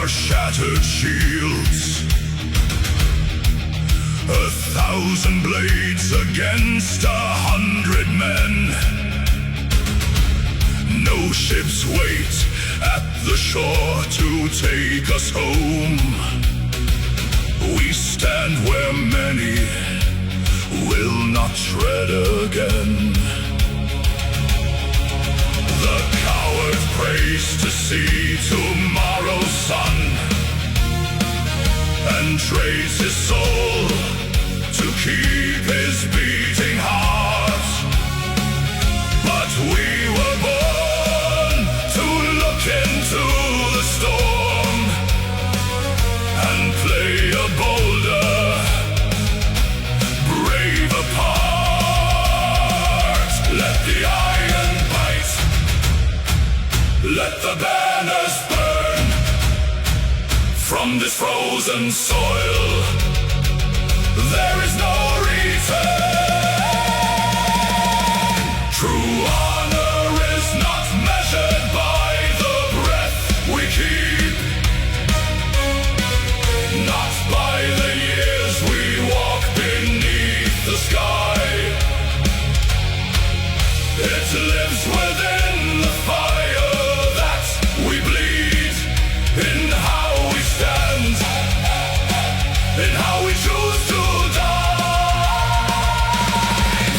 our shattered shields. 1,000 blades against 100 men. No ships wait at the shore to take us home. We stand where many will not tread again. The coward prays to see tomorrow's sun, and trades his soul to keep his beating heart. But we were born to look into the storm and play a bolder, braver part. Let the iron bite, let the banners burn from this frozen soil. There is no return. True honor is not measured by the breath we keep, not by the years we walk beneath the sky. It lives within the fire that we bleed, in how we stand, in how we choose to die.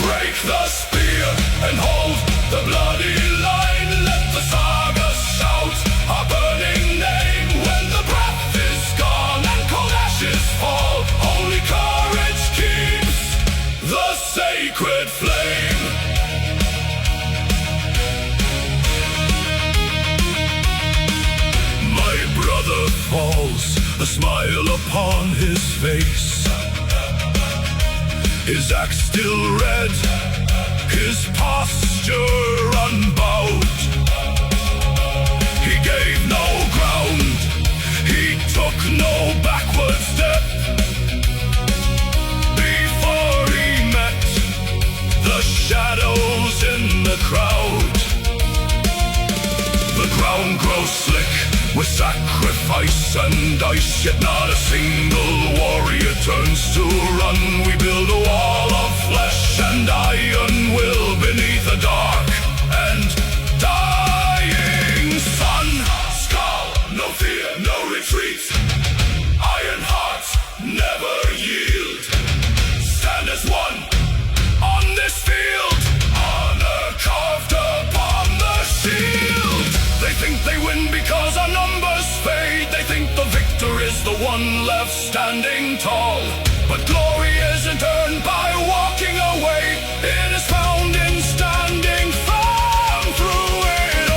Break the spear and hold the bloody line. Let the saga shout our burning name. When the breath is gone and cold ashes fall, holy courage keeps the sacred flame. My brother falls, a smile upon his face. His axe still red, his posture unbowed. He gave no ground, he took no backward step. Before he met the shadows in the crowd, the ground grows slick with sacrifice and ice, yet not a single warrior turns to run. We build a wall of flesh and iron will beneath a dark and dying sun. Skull, no fear, no retreat. Iron heart, never yield. Stand as one on this field, honor carved upon the shield. They think they win because our numbers fade. They think the victor is the one left standing tall. But glory isn't earned by walking away. It is found in standing firm through it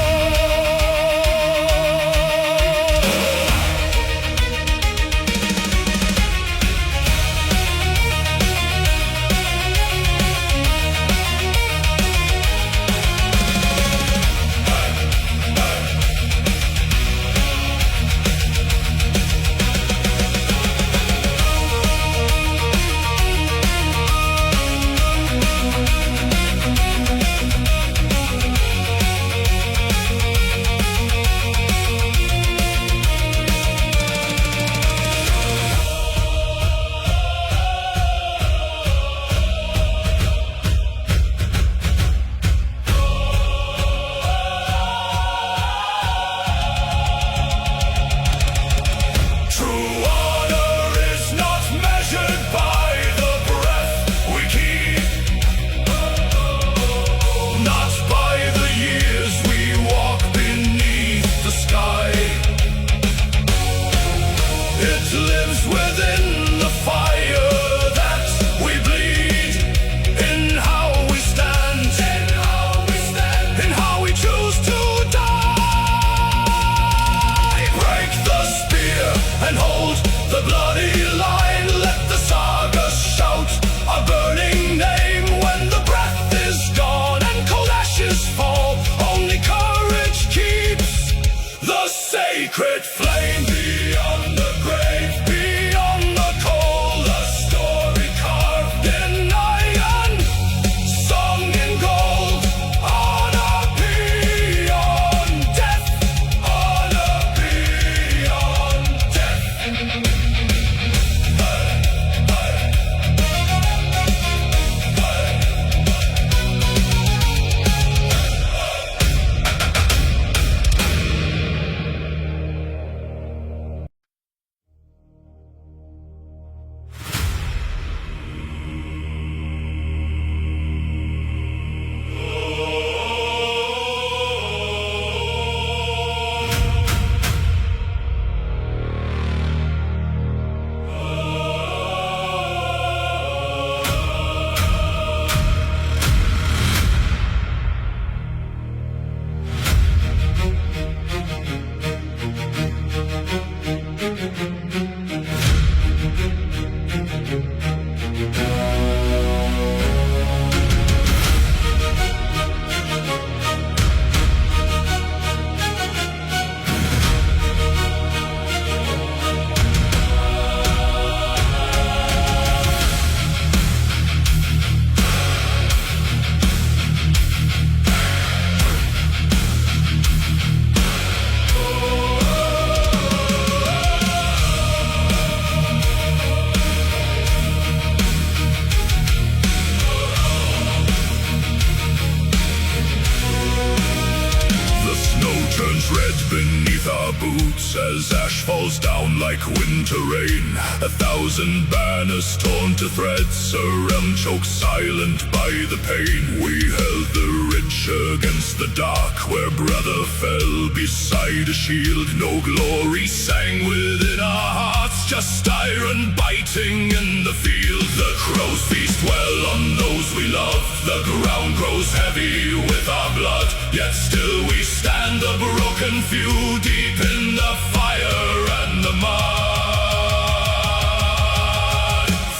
Snow turns red beneath our boots as ash falls down like winter rain. 1,000 banners torn to threads, a realm choked silent by the pain. We held the rich against the dark, where brother fell beside a shield. No glory sang within our hearts, just iron biting in the field. The crows feast well on those we love, the ground grows heavy with our blood. Yet still we stand, the broken few, deep in the fire and the mud.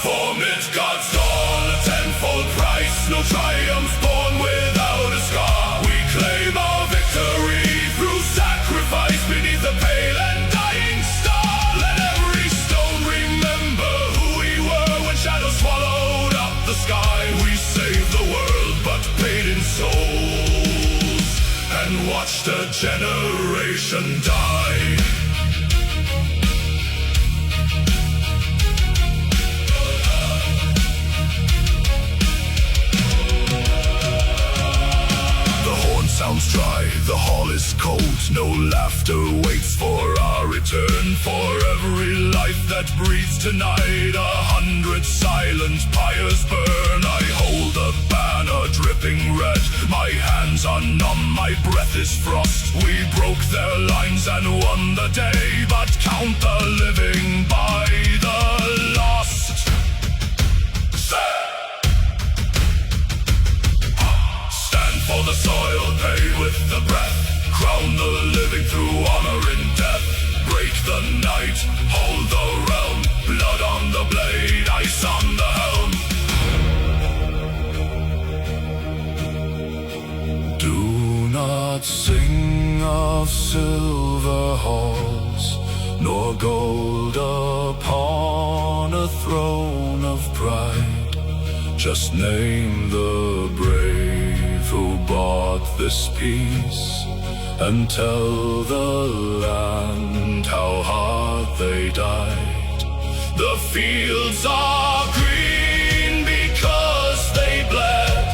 For Midgard's dawn, a tenfold price, no triumph born without a scar. We claim our victory through sacrifice beneath the pale and dying star. Let every stone remember who we were when shadows swallowed up the sky. We saved the world but paid in souls and watched a generation die. Sounds dry, the hall is cold, no laughter waits for our return. For every life that breathes tonight, 100 silent pyres burn. I hold a banner dripping red, my hands are numb, my breath is frost. We broke their lines and won the day, but count the living by the lost. For the soil, pay with the breath, crown the living through honor in death. Break the night, hold the realm, blood on the blade, ice on the helm. Do not sing of silver halls, nor gold upon a throne of pride. Just name the brave who bought this peace, and tell the land how hard they died. The fields are green because they bled.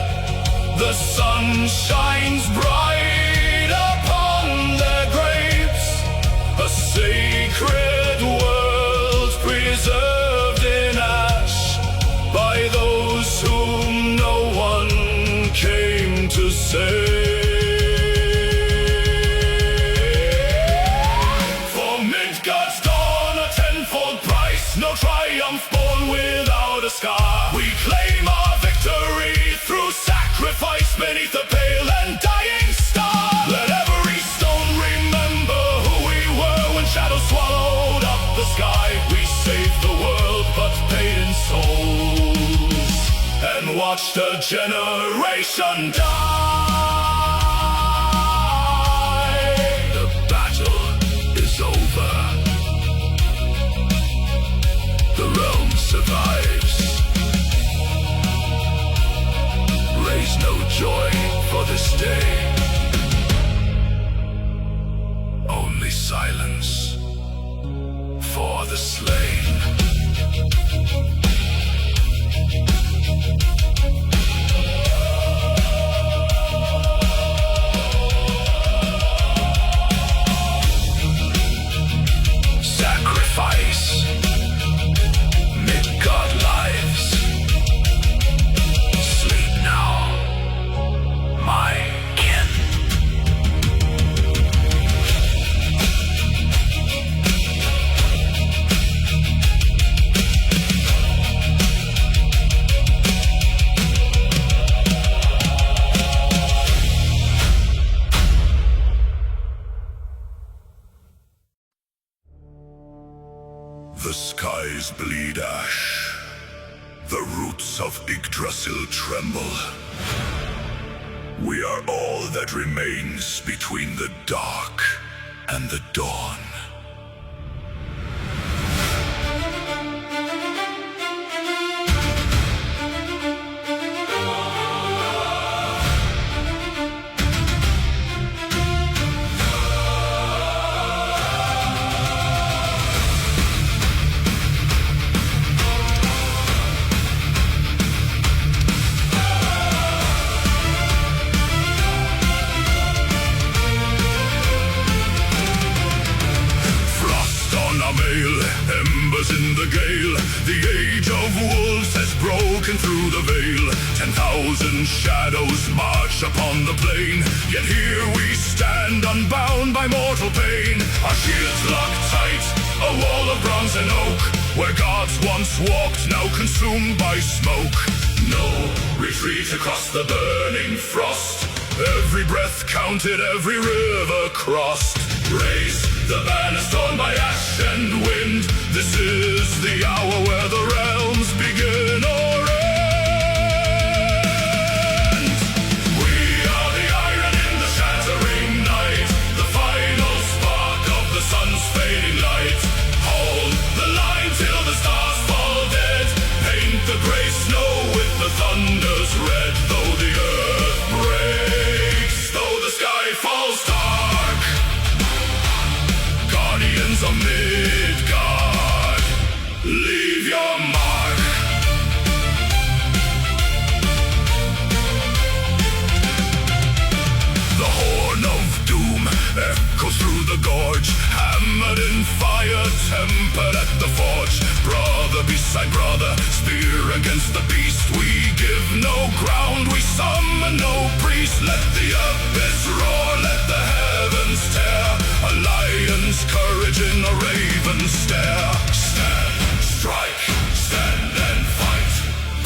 The sun shines bright upon their graves. A sacred world preserved in ash by those whom no one came to save. For Midgard's dawn, a tenfold price, no triumph born without a scar. We claim our victory through sacrifice beneath the pale and dying star. Let every stone remember who we were when shadows swallowed up the sky. We saved the world but paid in souls and watched a generation die. The battle is over. The realm survives. Raise no joy for this day. Only silence for the slain. Midgard lives. Sleep now, my kin. The skies bleed ash. The roots of Yggdrasil tremble. We are all that remains between the dark and the dawn. gale. The age of wolves has broken through the veil. 10,000 shadows march upon the plain. Yet here we stand unbound by mortal pain. Our shields locked tight, a wall of bronze and oak, where gods once walked, now consumed by smoke. No retreat across the burning frost. Every breath counted, every river crossed. Raise the banners torn by ash and wind. This is the hour where the realms begin or end. We are the iron in the shattering night, the final spark of the sun's fading light. Hold the line till the stars fall dead. Paint the gray snow with the thunder's red. Though the earth breaks, though the sky falls dark, guardians of Midgard, leave your mark. The horn of doom echoes through the gorge, hammered in fire, tempered at the forge. Brother beside brother, spear against the beast. We give no ground, we summon no priest. Let the abyss roar, let the heavens tear. A lion's courage in a raven's stare. Stand, strike, stand and fight.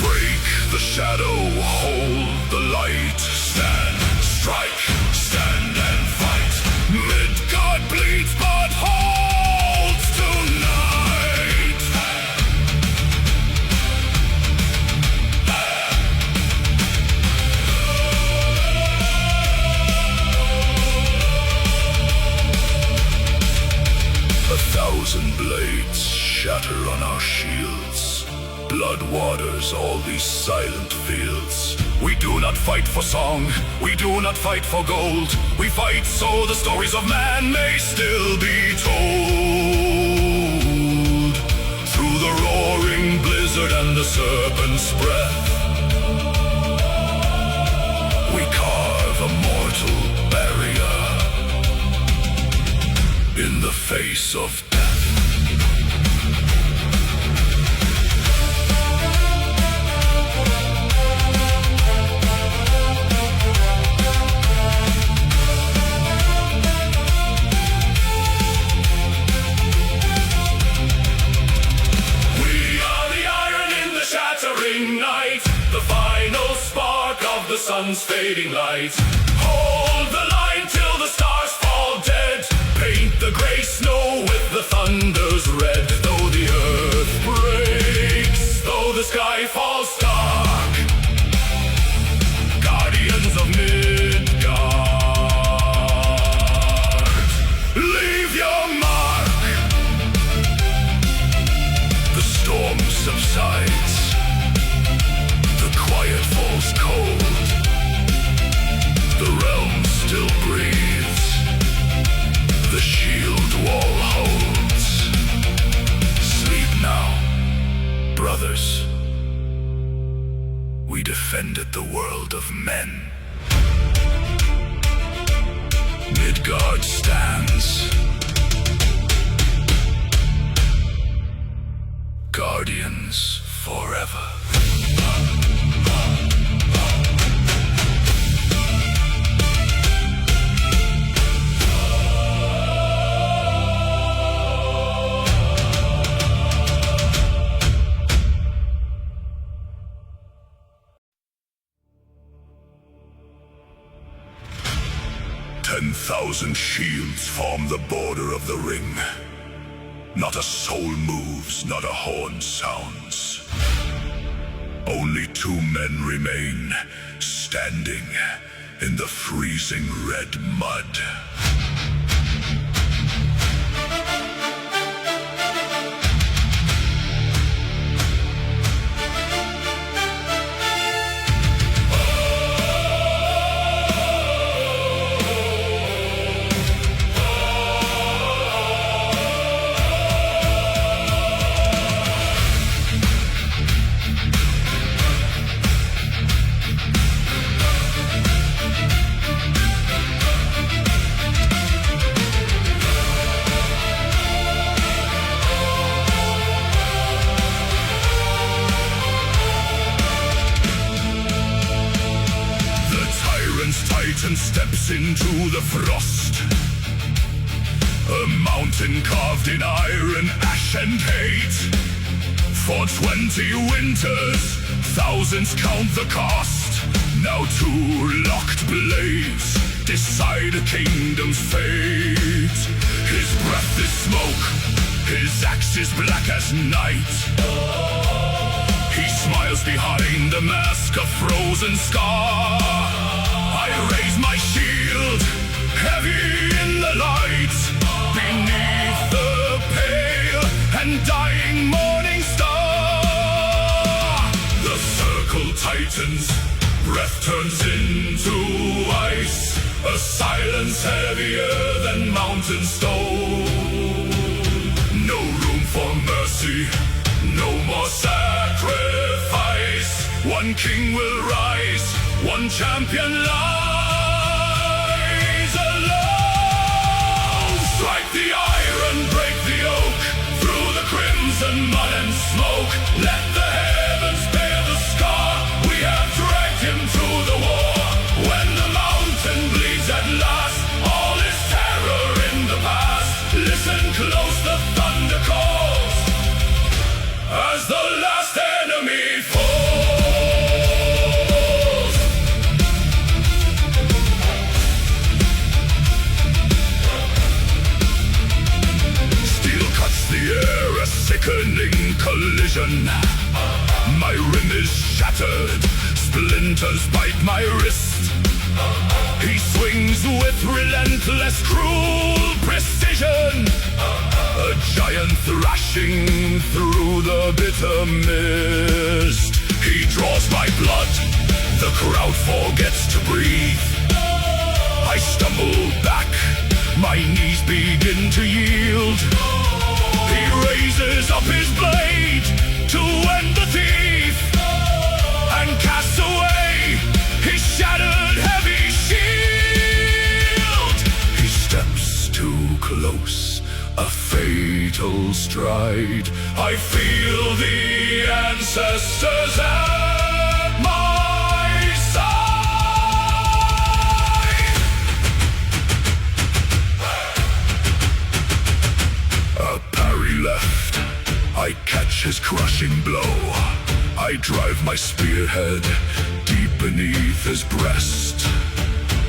Break the shadow, hold the light. Stand, strike, stand and fight. Midgard bleeds but holds tonight. 1,000 blades shatter on our shields. Blood waters all these silent fields. We do not fight for song, we do not fight for gold. We fight so the stories of man may still be told. Through the roaring blizzard and the serpent's breath, we carve a mortal barrier in the face of death. Night, the final spark of the sun's fading light. Hold the line till the stars fall dead. Paint the gray snow with the thunder's red. Though the earth breaks, though the sky falls dark, guardians of Midgard, leave your mark. The storm subsides, quiet falls cold. The realm still breathes, the shield wall holds. Sleep now, brothers. We defended the world of men. Midgard stands, guardians forever. Ten 10,000 shields form the border of the ring. Not a soul moves, not a horn sounds. Only 2 men remain, standing in the freezing red mud. the frost. A mountain carved in iron, ash and hate. For 20 winters, thousands count the cost. Now 2 locked blades decide a kingdom's fate. His breath is smoke, his axe is black as night. He smiles behind a mask of frozen scar. I raise my shield, heavy in the light, beneath the pale and dying morning star. The circle tightens, breath turns into ice, a silence heavier than mountain stone. No room for mercy, no more sacrifice. One king will rise, one champion lies alone. Strike the iron, break the oak, through the crimson mud and smoke. Let the heavens bear the scar, we have dragged him to the war. When the mountain bleeds at last, all is terror in the past. Listen close, the thunder calls, as the last enemy falls. Steel cuts the air, a sickening collision. My rim is shattered, splinters bite my wrist. He swings with relentless, cruel precision. A giant thrashing through the bitter mist. He draws my blood, the crowd forgets to breathe. I stumble back, my knees begin to yield. He raises up his blade to end the thief, and casts away his shattered heavy shield. He steps too close, a fatal stride. I feel the ancestors at my side. A parry left, I catch his crushing blow. I drive my spearhead deep beneath his breast.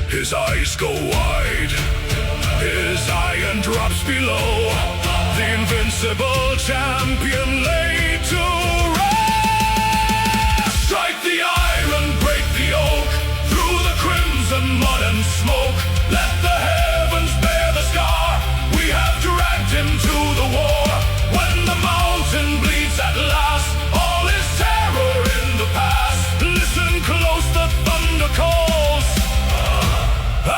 His eyes go wide, his iron drops below. The invincible champion laid to rest. Strike the iron, break the oak, through the crimson mud and smoke. Let the heavens bear the scar, we have dragged him to the war. When the mountain bleeds at last, all is terror in the past. Listen close, the thunder calls,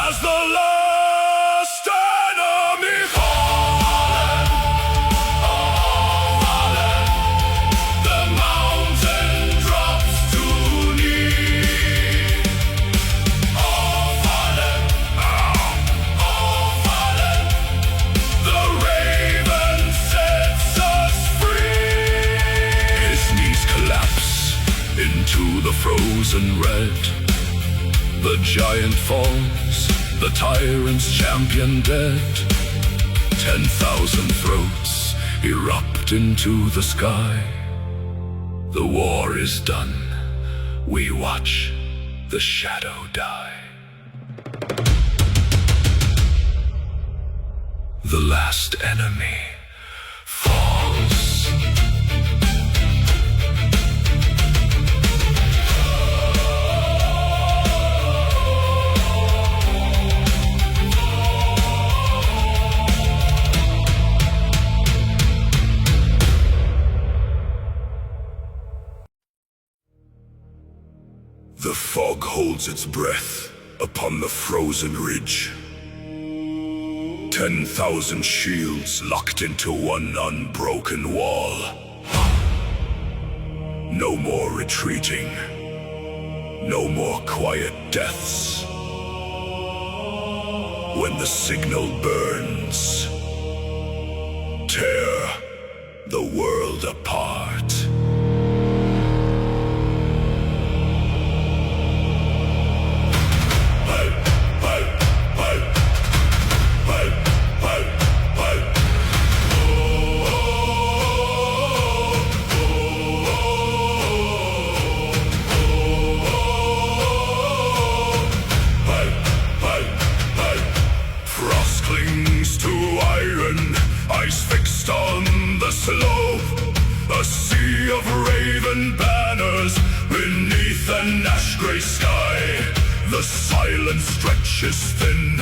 as the last enemy fallen. Oh, fallen. The mountain drops to knee. Oh, fallen. Oh, fallen. The raven sets us free. His knees collapse into the frozen red. The giant falls, the tyrant's champion dead. 10,000 throats erupt into the sky. The war is done, we watch the shadow die. The last enemy falls. The fog holds its breath upon the frozen ridge. 10,000 shields locked into one unbroken wall. No more retreating, no more quiet deaths. When the signal burns, tear the world apart. Pipe, pipe, pipe. grey sky, the silence stretches thin,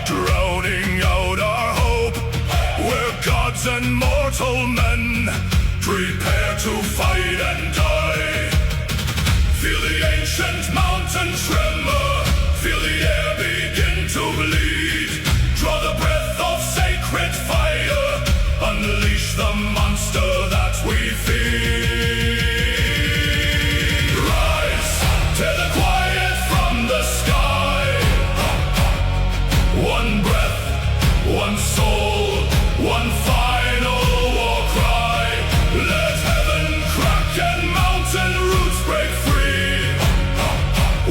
drowning out our hope. We're gods and mortal men, prepare to fight and die. Feel the ancient mountain tremor, feel the air begin to bleed. Draw the breath of sacred fire, unleash the monster that we feed. Rise, tear the quiet from the sky. One breath, one soul, one final war cry. Let heaven crack and mountain roots break free.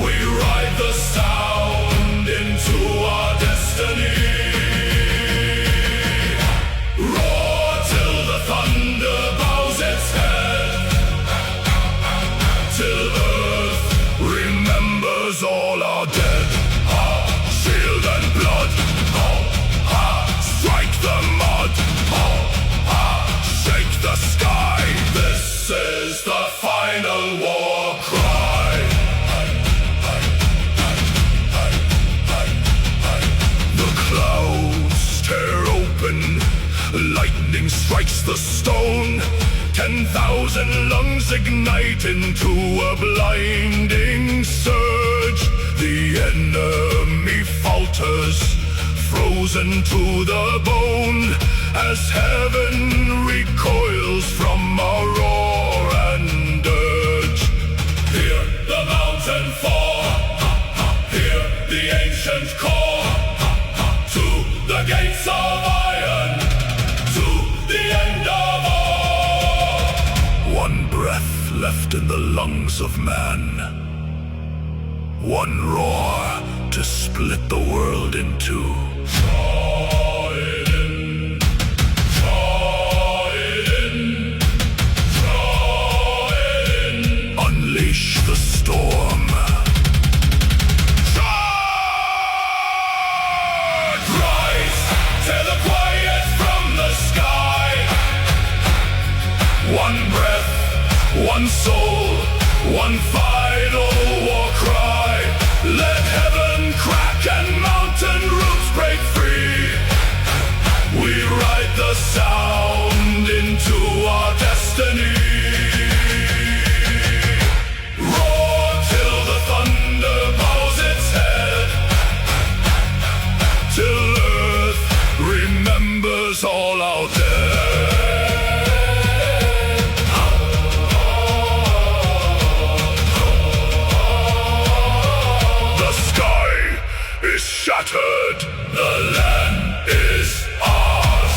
We ride the sound into our destiny. Roar till the thunder bows its head, till earth remembers all our dead. Shield and blood, strike the mud, shake the sky. This is the final war cry. The clouds tear open, lightning strikes the stone. 10,000 lungs ignite into a blinding surge. The enemy falters, frozen to the bone, as heaven recoils from our roar and dirge. Hear the mountain fall, hear the ancient call, to the gates of iron, to the end of all. One breath left in the lungs of man, one roar to split the world in two. Draw it in, draw it in, draw it in. Unleash the storm. Charge! Rise, tear the quiet from the sky. One breath, one soul, one final war cry. Let heaven crack and mountain roots break free. We ride the sound into our destiny. Roar till the thunder bows its head, till earth remembers all our dead. Shattered, the land is ours.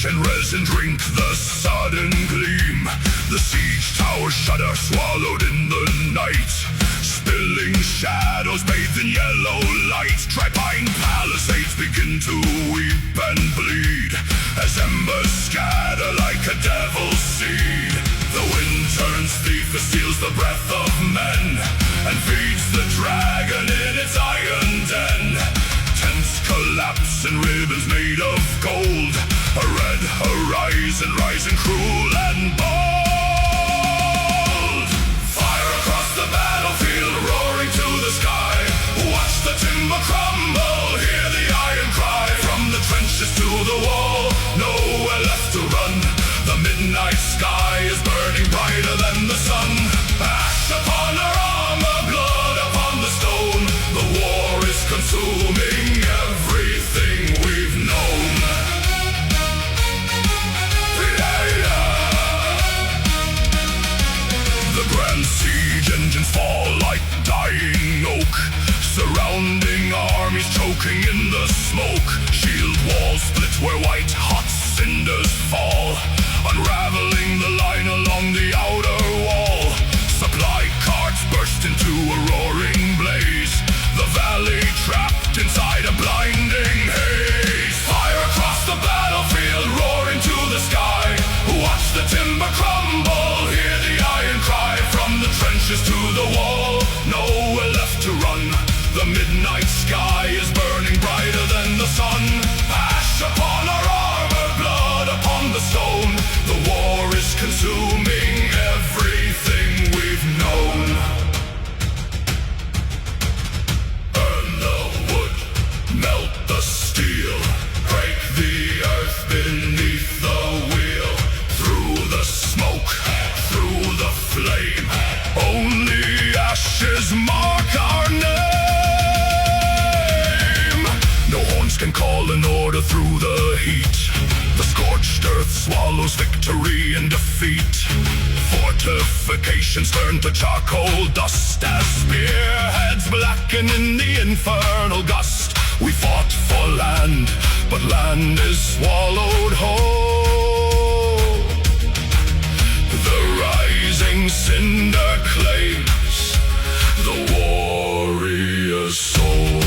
And resin drink the sudden gleam. The siege towers shudder, swallowed in the night. Spilling shadows bathed in yellow light. Tripine palisades begin to weep and bleed, as embers scatter like a devil's seed. The wind turns thief, it steals the breath of men, and feeds the dragon in its iron den. Tents collapse in ribbons made of gold, a red horizon rising cruel and bold. Fire across the battlefield, roaring to the sky. Watch the timber crumble, hear the iron cry. From the trenches to the wall, nowhere left to run. The midnight sky is burning brighter than the sun. Ash upon our armor, blood the wall, nowhere left to run. The midnight sky is burning brighter than the sun. Ash upon our armor, blood upon the stone. The war is consuming everything we've known. Burn the wood, melt the steel, break the earth beneath the wheel. Through the smoke, through the flame, only ashes mark our name. No horns can call an order through the heat. The scorched earth swallows victory and defeat. Fortifications turn to charcoal dust as spearheads blacken in the infernal gust. We fought for land, but land is swallowed whole. The rising cinder claims the warrior's soul.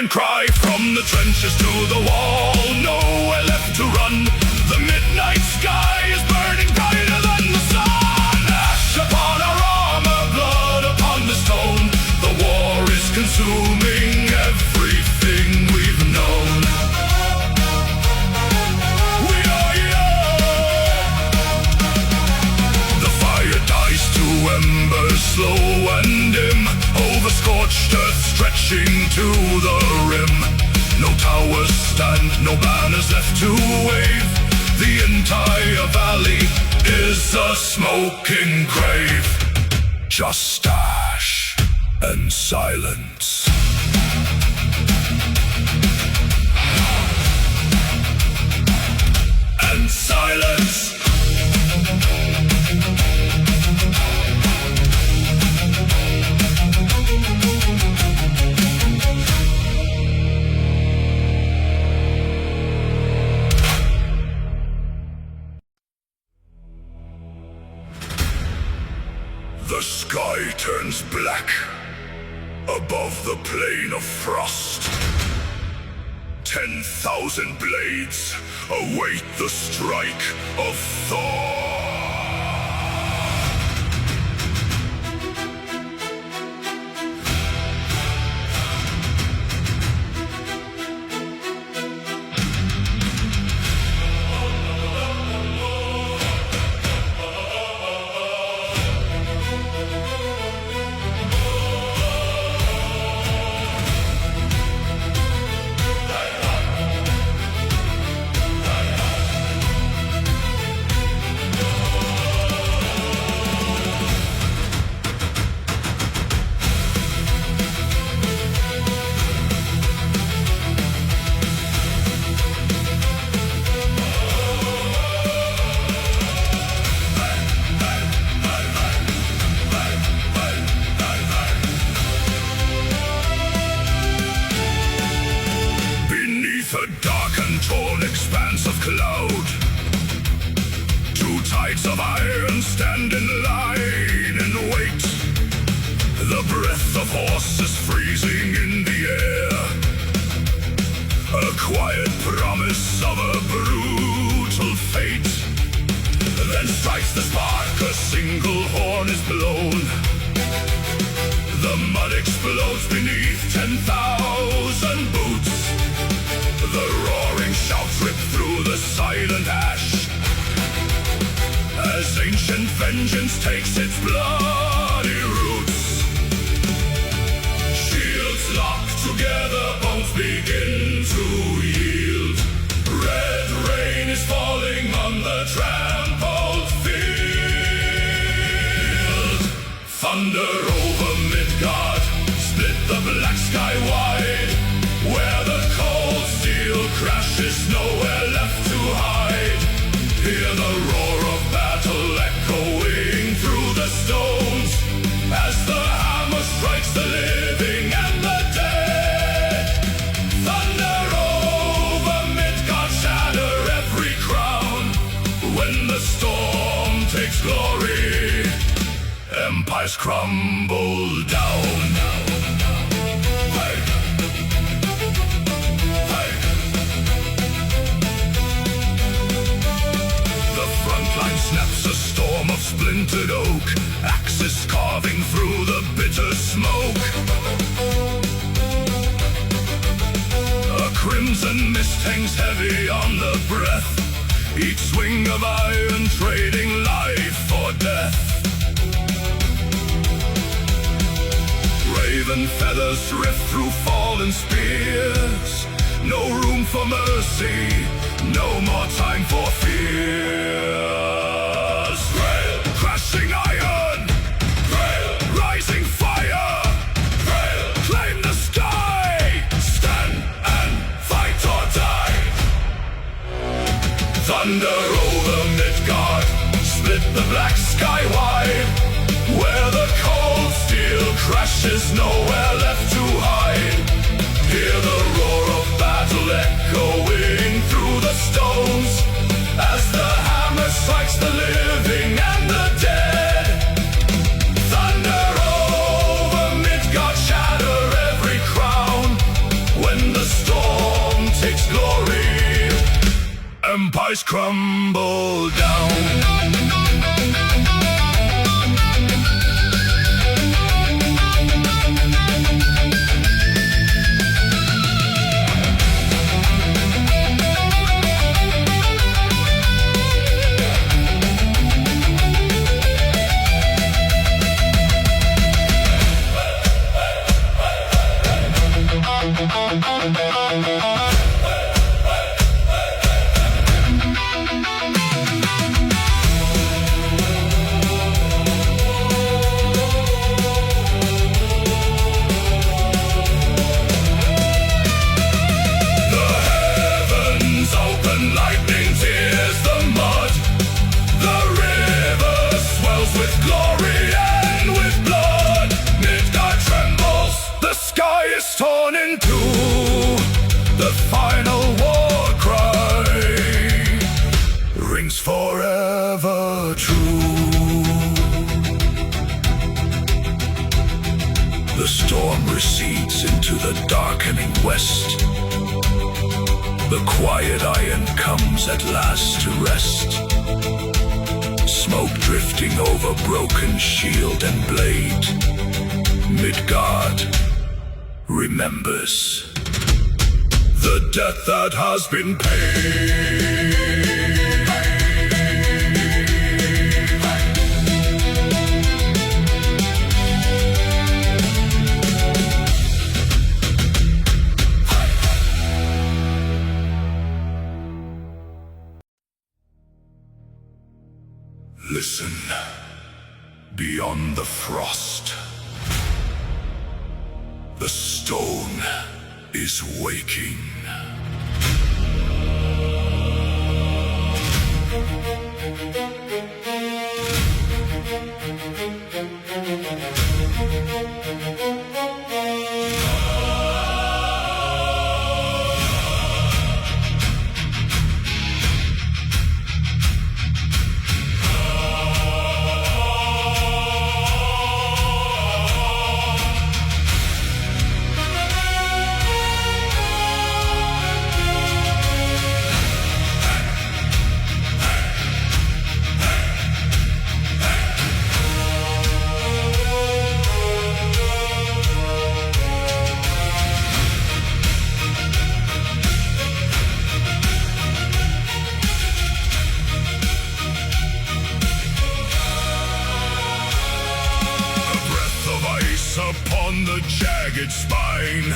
Cry from the trenches to the wall, nowhere left to run. The midnight sky is burning brighter than the sun. Ash upon our armor, blood upon the stone. The war is consuming everything we've known. We are young. The fire dies to embers slow and dim, over scorched earth stretching to the rim. No towers stand, no banners left to wave. The entire valley is a smoking grave. Just ash and silence. And silence. The sky turns black above the plain of frost. 10,000 blades await the strike of Thor. cloud. Two tides of iron stand in line and wait. The breath of horses freezing in the air. A quiet promise of a brutal fate. Then strikes the spark, a single horn is blown. The mud explodes beneath 10,000 boots. The roaring shouts rip through the silent ash, as ancient vengeance takes its bloody roots. Shields lock together, bones begin to yield. Red rain is falling on the trampled field. Thunder over Midgard, split the black sky wide. Where the cold steel crashes, nowhere left to hide. Hear the roar of battle echoing through the stones, as the hammer strikes the living and the dead. Thunder over Midgard, shatter every crown. When the storm takes glory, empires crumble down. The front line snaps, a storm of splintered oak, axes carving through the bitter smoke. A crimson mist hangs heavy on the breath, each swing of iron trading life for death. Raven feathers rift through fallen spears, no room for mercy, no more time for fears. Grail, crashing iron, Grail, rising fire, Grail, claim the sky, stand and fight or die. Thunder over Midgard, split the black sky wide. Where the cold steel crashes, nowhere left to hide. Hear the roar of battle echoing through the stones, as the hammer strikes the living and the dead. Thunder over Midgard, shatter every crown. When the storm takes glory, empires crumble down. Torn in two, the final war cry rings forever true. The storm recedes into the darkening west. The quiet iron comes at last to rest. Smoke drifting over broken shield and blade. Midgard remembers the debt that has been paid. Listen, beyond the frost, the stone is waking. Upon the jagged spine,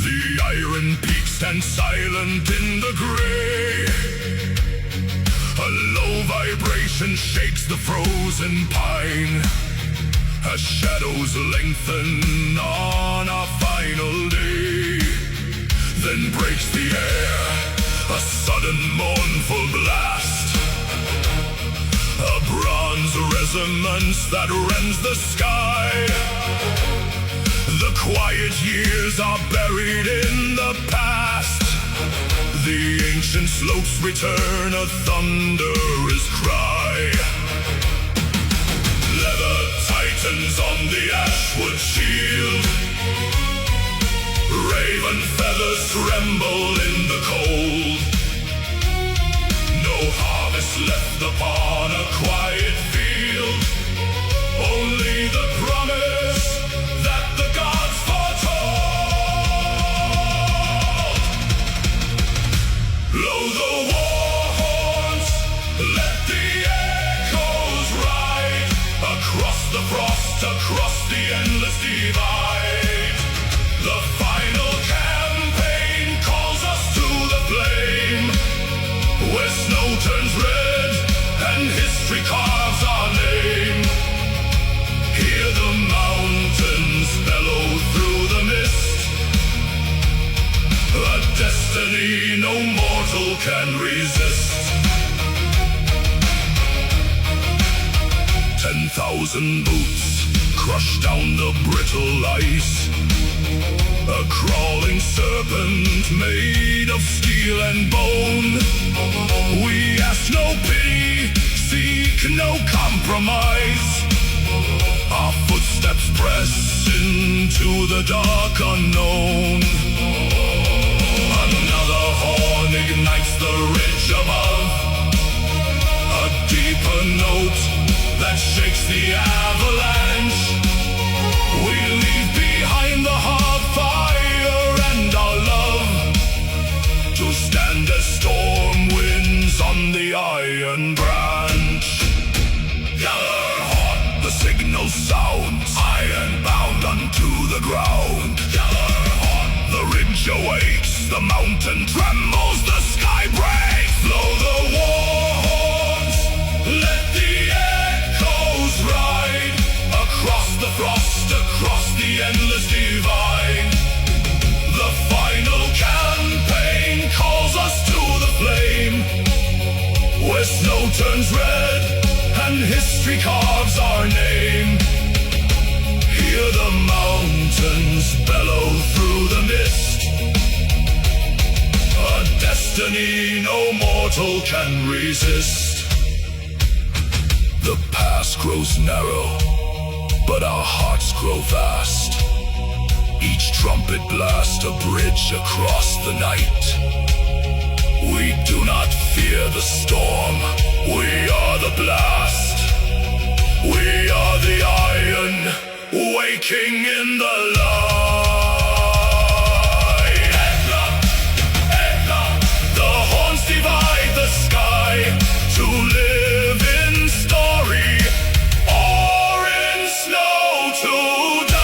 the iron peak stands silent in the gray. A low vibration shakes the frozen pine. as shadows lengthen on our final day. Then breaks the air a sudden mournful blast, a bronze resonance that rends the sky. The quiet years are buried in the past. The ancient slopes return a thunderous cry. Leather tightens on the ashwood shield. Raven feathers tremble in the cold. No harvest left upon a quiet field. Only the promise that the gods foretold. Blow the war horns, let the echoes ride across the frost, across the endless divide. The final campaign calls us to the flame, where snow turns red and history carves our name. Hear the mountains bellow through the mist, a destiny no mortal can resist. 10,000 boots crush down the brittle ice, a crawling serpent made of steel and bone. We ask no pity, seek no compromise. Our footsteps press into the dark unknown. Another horn ignites the ridge above, a deeper note that shakes the avalanche. We leave behind the hearth fire and our love, to stand as storm winds on the iron branch. Gather hot, the signal sounds, iron bound unto the ground. Gather hot, the ridge awakes, the mountain trembles, the sky breaks. Blow the war horns, let the echoes ride across the frost, across the endless divide. The final campaign calls us to the flame, where snow turns red and history carves our name. Hear the mountains bellow through the mist, a destiny no mortal can resist. The path grows narrow, but our hearts grow vast. Each trumpet blast a bridge across the night. We do not fear the storm, we are the blast. We are the iron, waking in the light. Ekla, Ekla, the horns divide the sky, to live in story or in snow to die.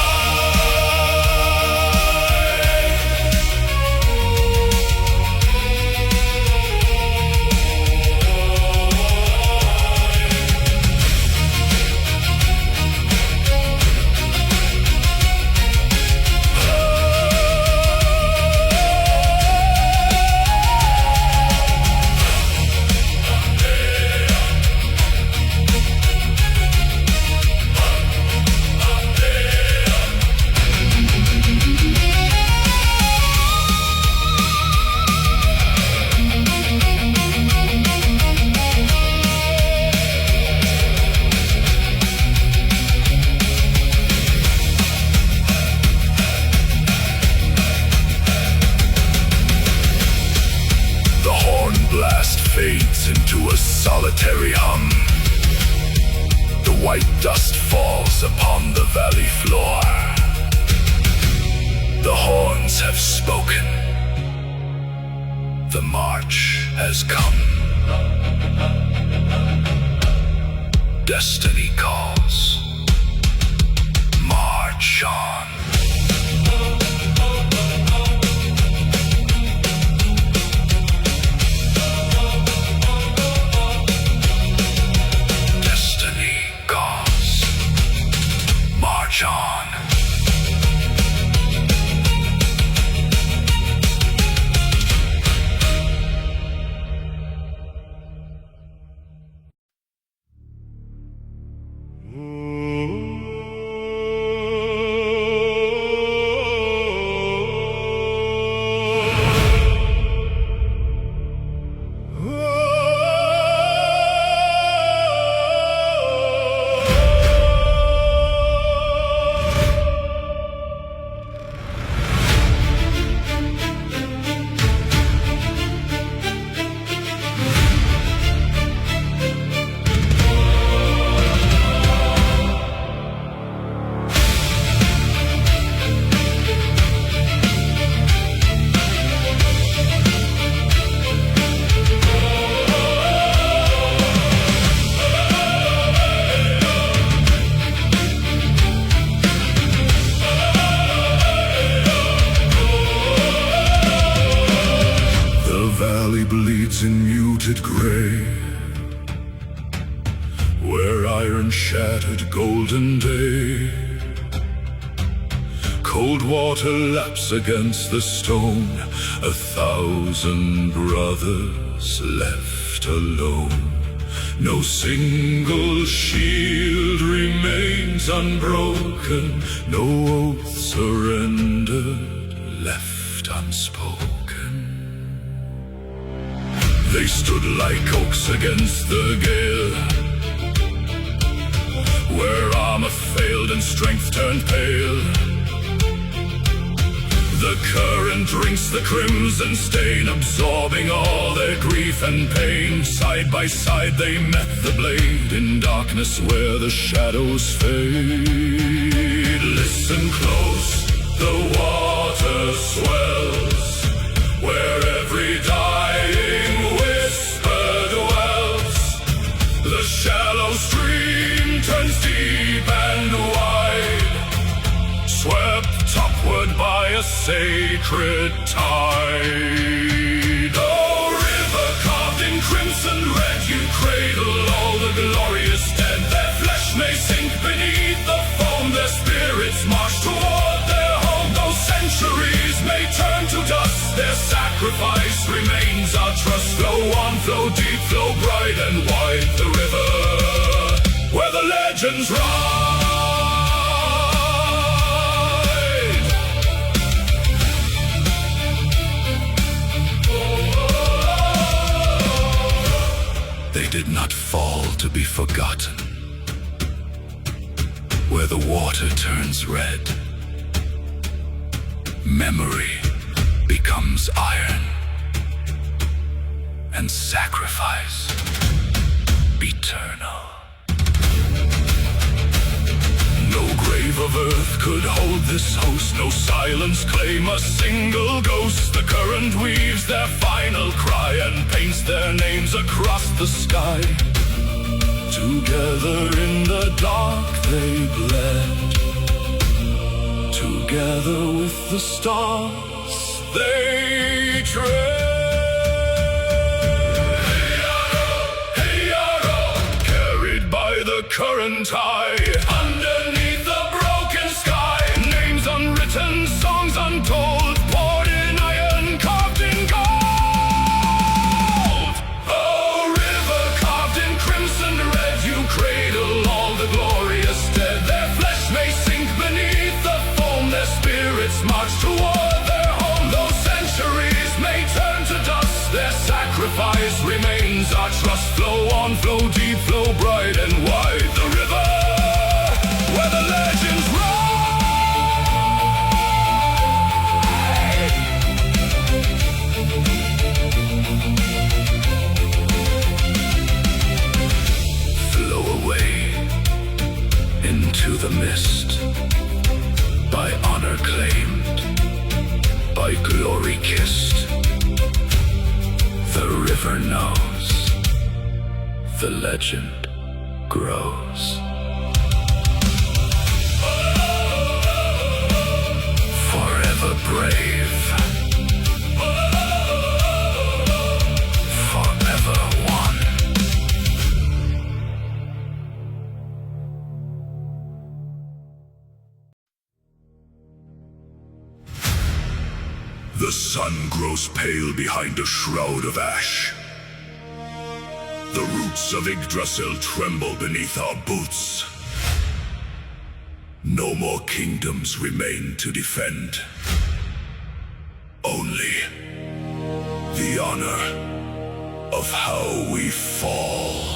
Fades into a solitary hum. The white dust falls upon the valley floor. The horns have spoken. The march has come. Destiny calls. March on. valley bleeds in muted gray, where iron shattered golden day. Cold water laps against the stone, 1,000 brothers left alone. No single shield remains unbroken, no oath surrendered, left unspoken. They stood like oaks against the gale, where armor failed and strength turned pale. The current drinks the crimson stain, absorbing all their grief and pain. Side by side they met the blade, in darkness where the shadows fade. Listen close, the water swells, where every dying whisper dwells. The shallow stream turns deep and wide, swept upward by a sacred tide. Oh, river carved in crimson red, you cradle all the glorious dead. Their flesh may sink beneath the foam, their spirits march toward their home. Those centuries may turn to dust, their sacrifice remains our trust. Flow on, flow deep, flow bright and wide, the river where the legends rise. They did not fall to be forgotten, where the water turns red, memory becomes iron, and sacrifice eternal. No grave of earth could hold this host, no silence claim a single ghost. The current weaves their final cry and paints their names across the sky. Together in the dark they bled, together with the stars they tread. Hey yaro, carried by the current high, underneath the broken sky. Names unwritten, songs untold, poured in iron, carved in gold. Oh, river carved in crimson red, you cradle all the glorious dead. Their flesh may sink beneath the foam, their spirits march toward their home. Those centuries may turn to dust, their sacrifice remains our trust. Flow on, flow deep, flow bright and wide, the river where the legends ride. Flow away into the mist, by honor claimed, by glory kissed. The river knows, the legend grows. Forever brave, forever one. The sun grows pale behind a shroud of ash. The roots of Yggdrasil tremble beneath our boots. No more kingdoms remain to defend. Only the honor of how we fall.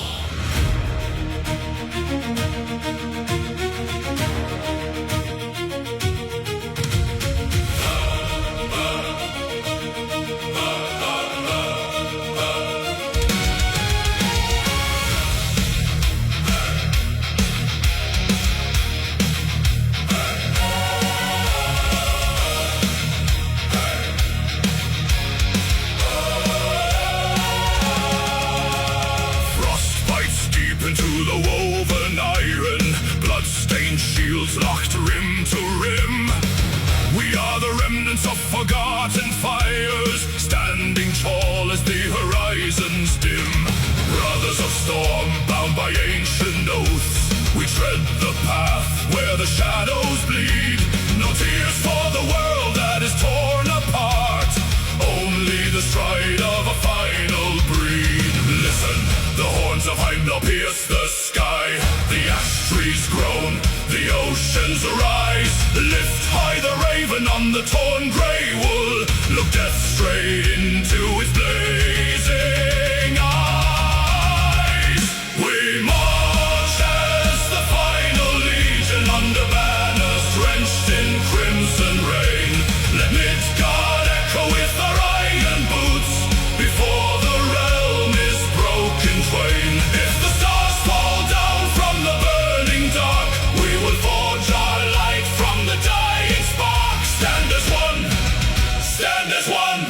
the torn grey wool. Look death straight into his blazing eyes. We march as the final legion under banners drenched in crimson rain. Let Midgard echo with our iron boots before the realm is broken twain. If the stars fall down from the burning dark, we will forge our light from the dying spark. Stand as one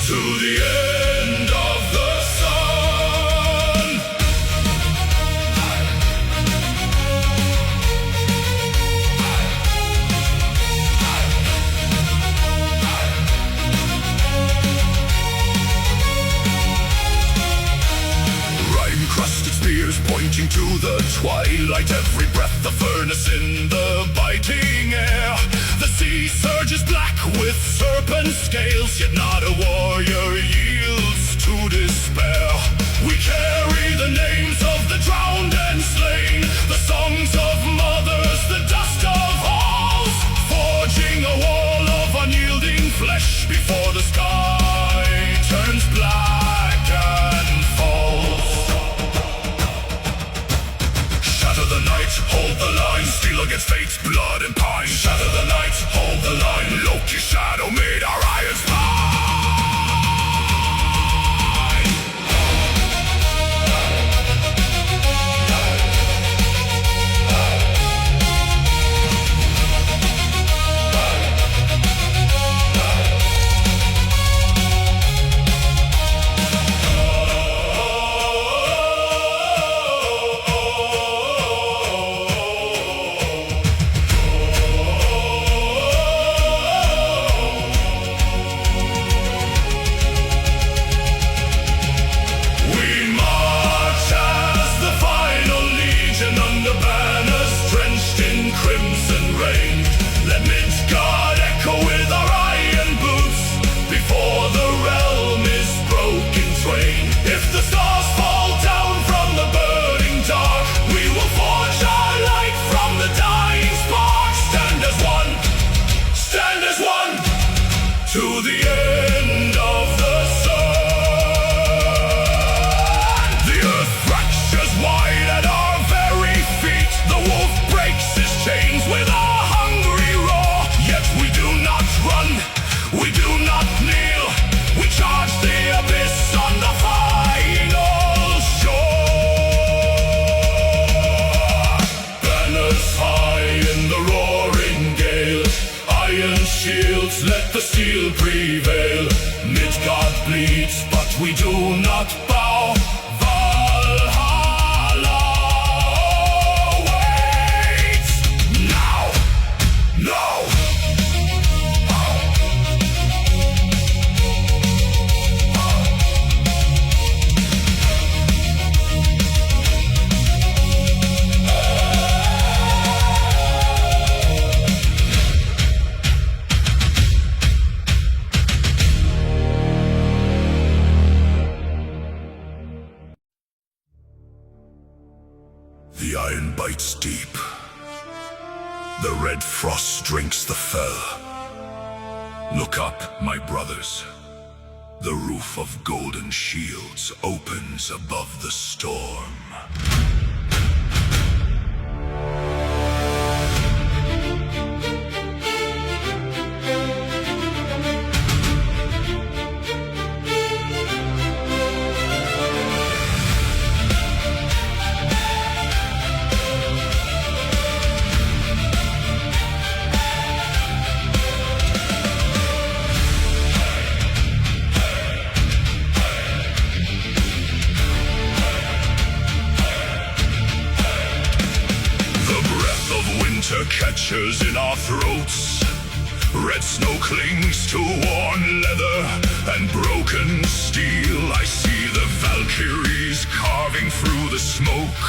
to the end of the sun. Rime-crusted spears pointing to the twilight, every breath a furnace in the biting air. The sea surges black with serpent scales, yet not a warrior yields to despair. We carry the names of the drowned and slain, the songs of mothers, the dust of halls, forging a wall of unyielding flesh before the sky turns black and falls. Shatter the night, hold the line, steel against fate's blood and pine. Shatter the night, hold the line, Loki's shadow made our iron spine. To the end of the sun. The earth fractures wide at our very feet. The wolf breaks his chains with a hungry roar. Yet we do not run, we do not kneel. We charge the abyss on the final shore. Banners high in the roaring gale, iron shields, let the steel prevail. Midgard bleeds, but we do not bow. Valhalla waits now. The iron bites deep. The red frost drinks the fell. Look up, my brothers. The roof of golden shields opens above the storm. Catches in our throats. Red snow clings to worn leather and broken steel. I see the Valkyries carving through the smoke,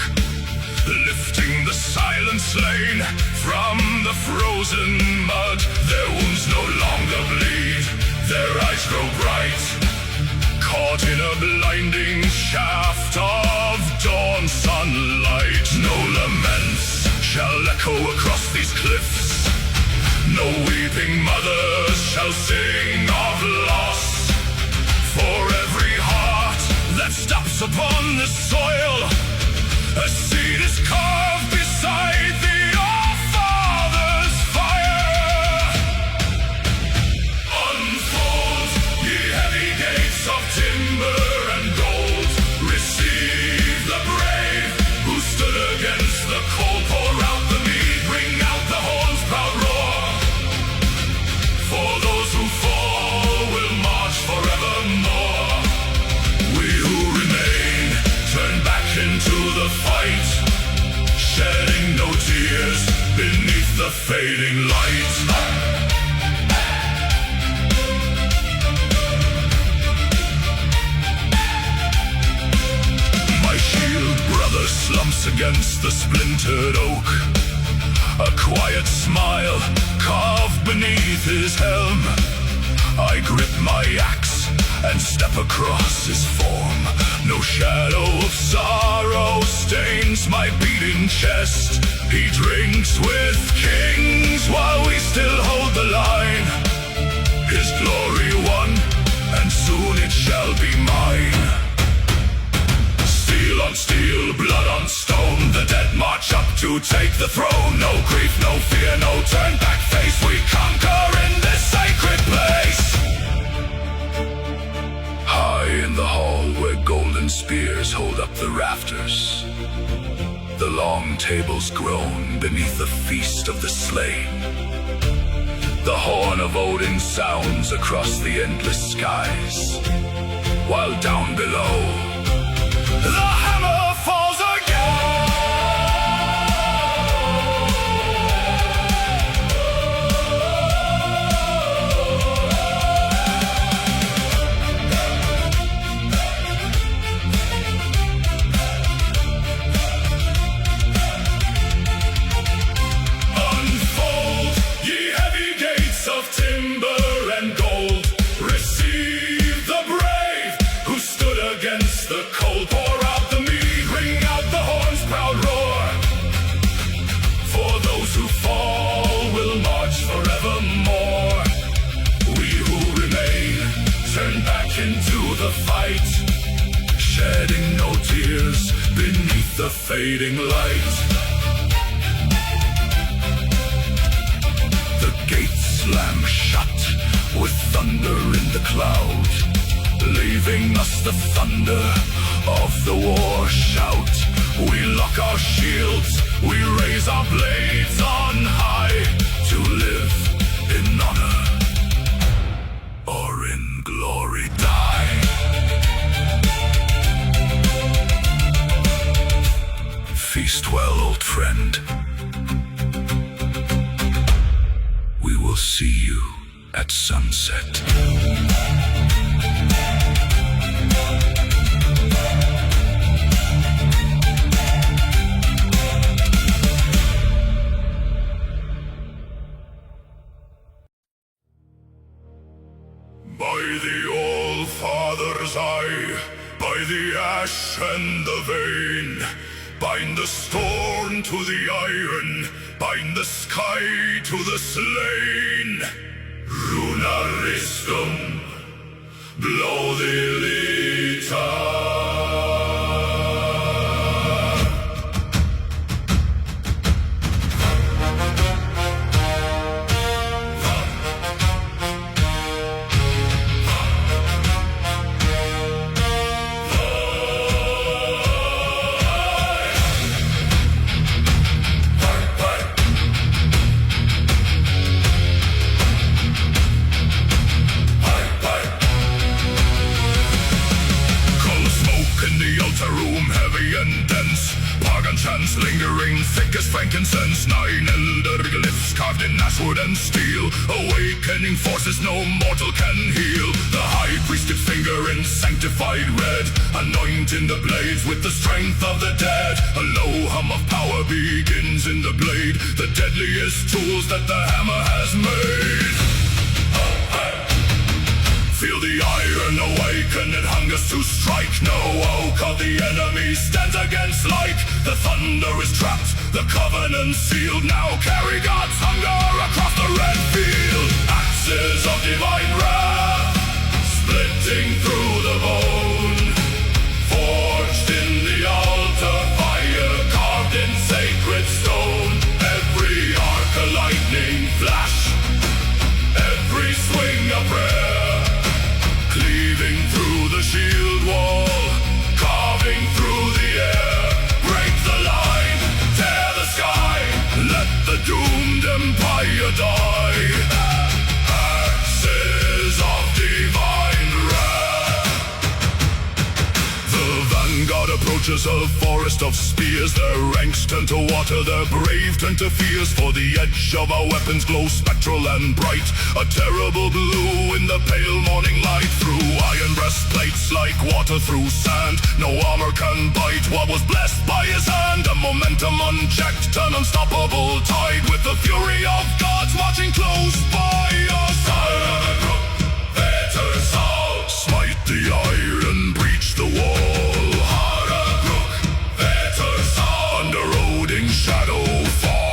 lifting the silent slain from the frozen mud. Their wounds no longer bleed, their eyes grow bright, caught in a blinding shaft of dawn sunlight. No laments shall echo across these cliffs, No weeping mothers shall sing of loss. For every heart that steps upon the soil, a seed is carved beside the All-Father's fire. Unfold, ye heavy gates of timber and gold. Receive the brave who stood against the cold. Pour out the mead, bring out the horn's proud roar. For those who fall will march forevermore. We who remain turn back into the fight, shedding no tears beneath the fading light. My shield brother slumps against the splintered oak, a quiet smile carved beneath his helm. I grip my axe and step across his form. No shadow of sorrow stains my beating chest. He drinks with kings while we still hold the line. His glory won, and soon it shall be mine. Steel on steel, blood on stone, the dead march up to take the throne. No grief, no fear, no turn back face. We conquer in this sacred place. High in the hall where golden spears hold up the rafters, the long tables groan beneath the feast of the slain. The horn of Odin sounds across the endless skies, while down below the hammer falls again. Unfold, ye heavy gates of timber and gold. Receive the brave who stood against the cold. Pour out the mead, ring out the horn's proud roar. For those who fall will march forevermore. We who remain turn back into the fight, shedding no tears beneath the fading light. The gates slam shut with thunder in the cloud, leaving us the thunder of the war shout. We lock our shields, we raise our blades on high, to live in honor or in glory die. Feast well, old friend. We will see you at sunset. By the All-Father's eye, by the ash and the vein, bind the storm to the iron, bind the sky to the slain. Runa ristum, blow the lita. Chants lingering thick as frankincense. 9 elder glyphs carved in ashwood and steel, awakening forces no mortal can heal. The high priest's finger in sanctified red, anointing the blades with the strength of the dead. A low hum of power begins in the blade, the deadliest tools that the hammer has made. Feel the iron awaken, it hungers to strike. No oak of the enemy stands against light. The thunder is trapped, the covenant sealed. Now carry God's hunger across the red field. Axes of divine wrath, splitting through the bone. Forged in the altar, fire carved in sacred stone. Every arc a lightning flash, every swing a prayer. Cleaving through the shield wall, carving through the air. Break the line, tear the sky, let the doomed empire die. Axes of divine wrath. The vanguard approaches a forest of spears. Their ranks turn to water, their brave turn to fears. For the edge of our weapons glows spectral and bright, a terrible blue in the pale morning light. Through iron breastplates like water through sand, no armor can bite what was blessed by his hand. A momentum unchecked, an unstoppable tide, with the fury of gods marching close by us. Smite the iron, breach the wall. Under Odin's shadow fall.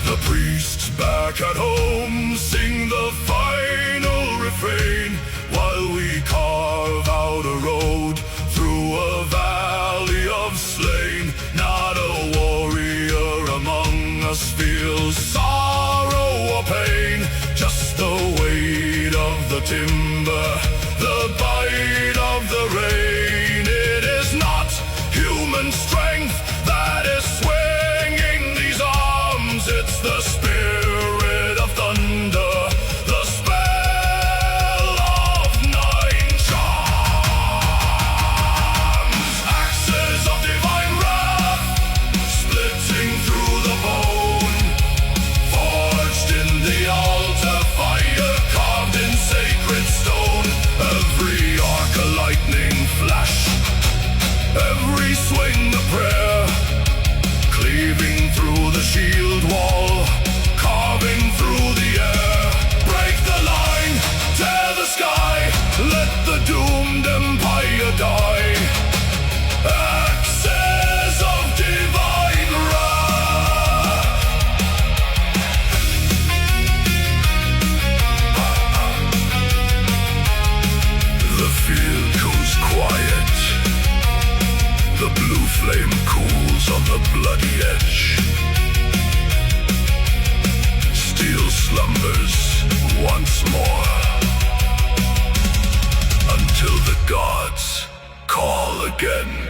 The priests back at home sing the final refrain, while we carve out a road through a valley of slain. Not a warrior among us feels sorrow or pain, just the weight of the timber, the bite of the rain. It is not human strength that is swinging these arms, it's the spirit of thunder, the spell of nine charms. Axes of divine wrath, splitting through the bone. Forged in the altar, fire carved in sacred stone. Every arc a lightning flash, every swing a prayer. Cleaving through the shield wall, carving through the air. Break the line, tear the sky, let the doomed empire die. Axes of divine wrath. The field goes quiet, the blue flame cools on the bloody edge. Steel slumbers once more, until the gods call again.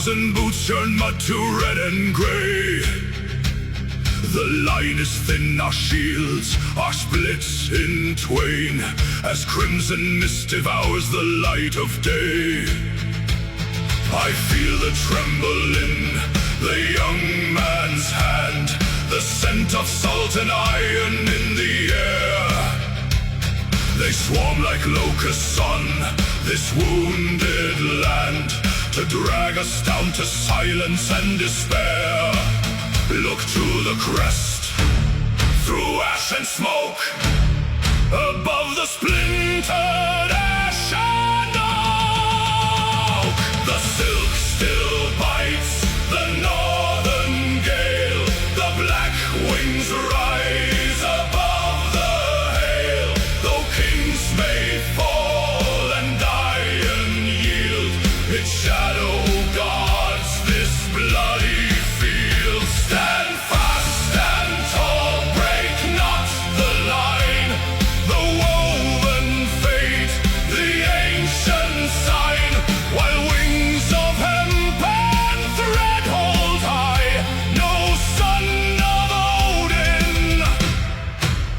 thousand boots turn mud to red and gray. The line is thin, our shields are split in twain, as crimson mist devours the light of day. I feel the tremble in the young man's hand, the scent of salt and iron in the air. They swarm like locusts on this wounded land, to drag us down to silence and despair. Look to the crest, through ash and smoke, above the splintered ash and oak. The silk still bites the northern gale, the black wings rise above the hail. Though kings may fall and iron yield, its shadow guards this bloody field. Stand fast, stand tall, break not the line, the woven fate, the ancient sign. While wings of hemp and thread hold high, no son of Odin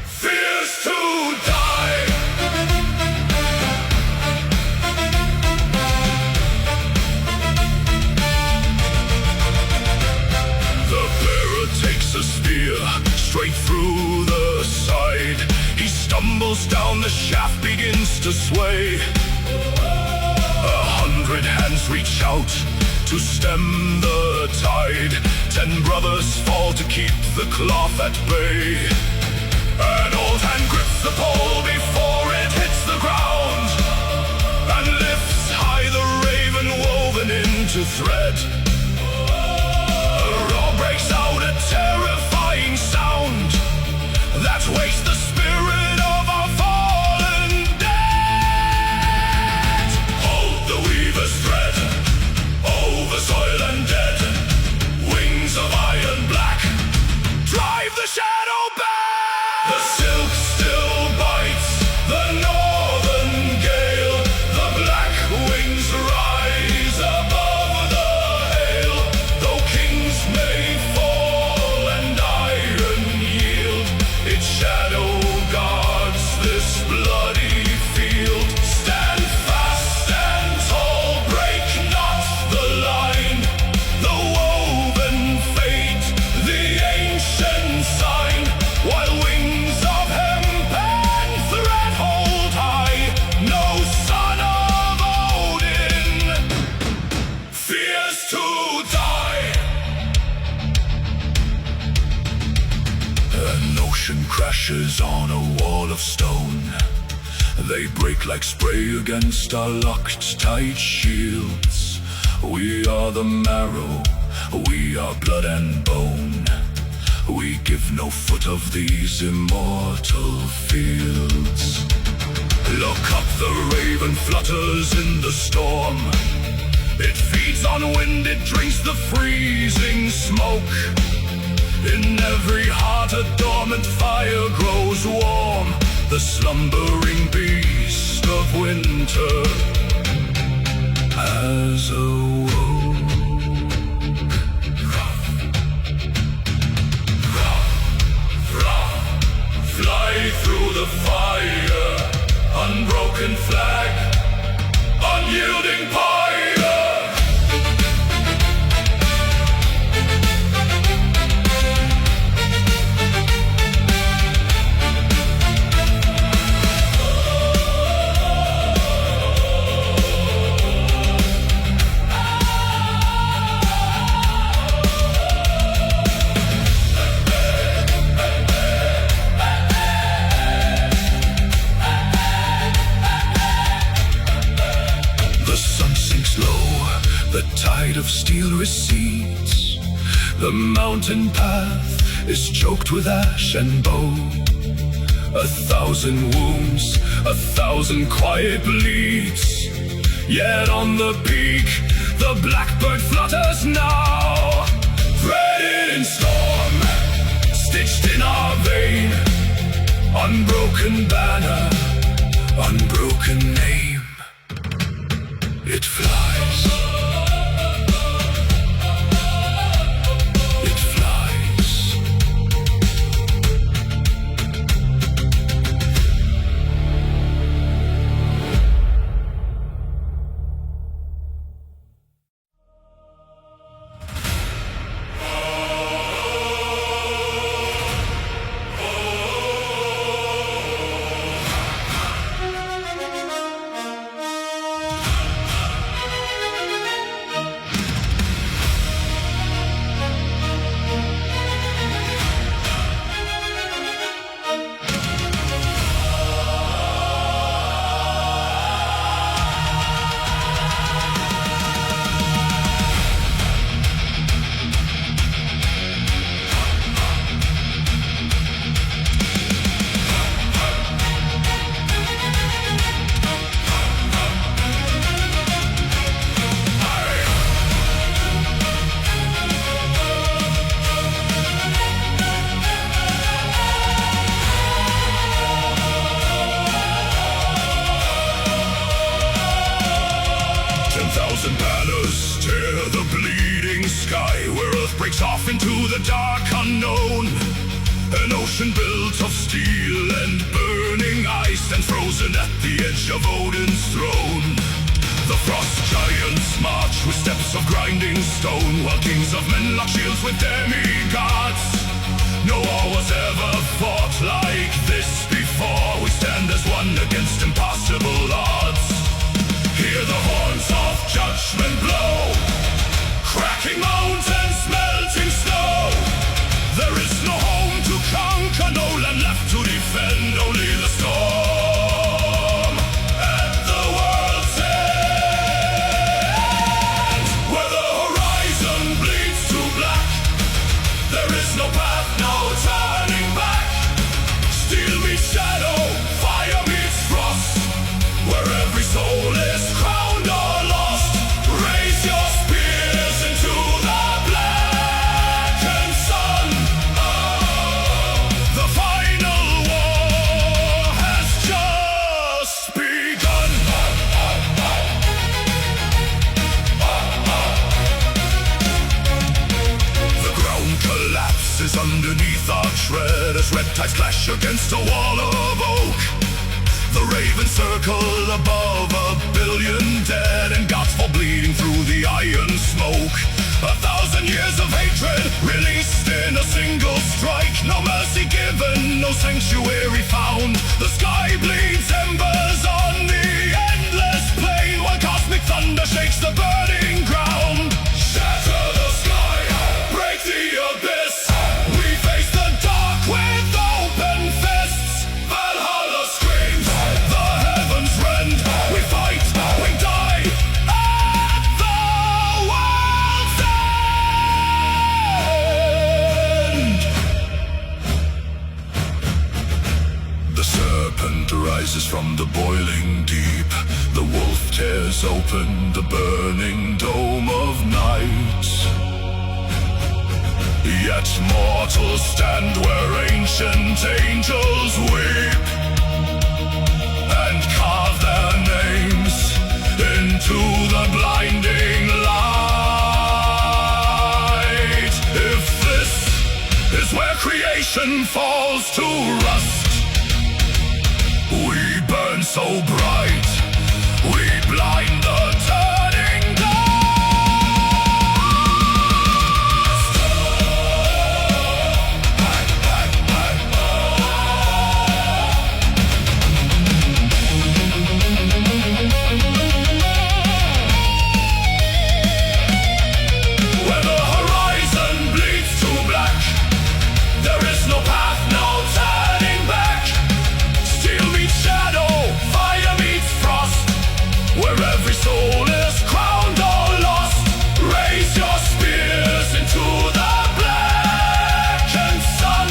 fears to die. The bearer takes a spear straight through the side. He stumbles down, the shaft begins to sway. 100 hands reach out to stem the tide. 10 brothers fall to keep the cloth at bay. An old hand grips the pole before it hits the ground, and lifts high the raven woven into thread. A roar breaks out, a terrifying sound that wakes the spirit of our fallen dead. Hold the weaver's thread over soil and dead. Wings of iron black drive the shadow back. The silk still bites the northern gale, the black wings rise above the hail. Though kings may fall and iron yield, its shadow guards this bloody field. Stand fast, stand tall, break not the line, the woven fate, the ancient sign. While wings of hemp and thread hold high, no son of Odin fears to die. An ocean crashes on a wall of stone. They break like spray against our locked tight shields. We are the marrow, we are blood and bone. We give no foot of these immortal fields. Look up, the raven flutters in the storm. It feeds on wind, it drinks the freezing smoke. In every heart a dormant fire grows warm. The slumbering beast of winter has awoke. Fly through the fire, unbroken flag, unyielding pyre. The tide of steel recedes. The mountain path is choked with ash and bone. 1,000 wounds, 1,000 quiet bleeds. Yet on the peak, the blackbird flutters now. Threaded in storm, stitched in our vein. Unbroken banner, unbroken name. It flies. It flies. dark unknown. An ocean built of steel and burning ice, and frozen at the edge of Odin's throne. The frost giants march with steps of grinding stone, while kings of men lock shields with demigods. No war was ever fought like this before. We stand as one against impossible odds. Hear the horns of judgment blow, cracking mountains, melting snow. There is no home to conquer, no land left to defend, only the storm at the world's end. Where the horizon bleeds to black, there is no path, no turning back. Steel meets shadow, fire meets frost. Where every soul is crowned or lost, raise your spears into the blackened sun. The final war has just begun. The ground collapses underneath our tread as red tides clash against a wall of oak. The ravens circle above 1 billion dead, and gods fall bleeding through the iron smoke. 1,000 years of hatred released in a single strike. No mercy given, no sanctuary found. The sky bleeds embers on the endless plain, while cosmic thunder shakes the burning ground. Shatter the sky, break the abyss. We face the dark with open fists. Valhalla screams, the heavens rend. We fight, we die at the world's end. The serpent rises from the boiling deep. The wolf tears open the burning dome of night. Yet mortals stand where ancient angels weep, and carve their names into the blinding light. If this is where creation falls to rust, we burn so bright, we blind the turning dust. Where the horizon bleeds to black, there is no path, no turning back. Steel meets shadow, fire meets frost. Where every soul is crowned or lost, raise your spears into the blackened sun.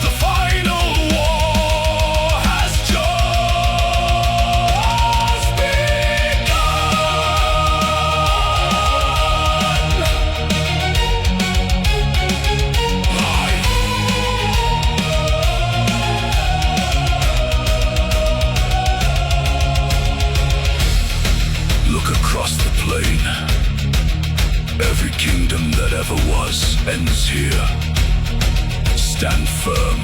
The final war has just begun. Look across the plain. Every kingdom that ever was ends here. Stand firm.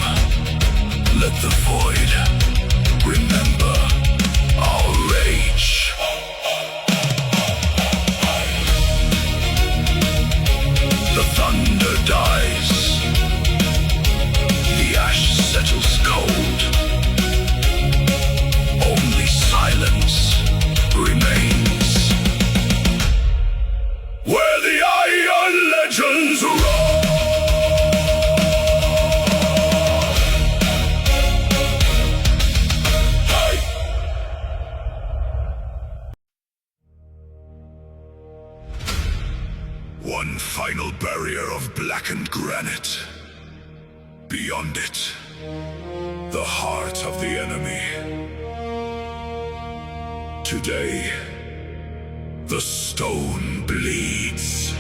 Let the void remember our rage. The thunder dies. The ash settles cold. Only silence remains. Where the iron legends roar. Hey! One final barrier of blackened granite. Beyond it, the heart of the enemy. Today, the stone bleeds.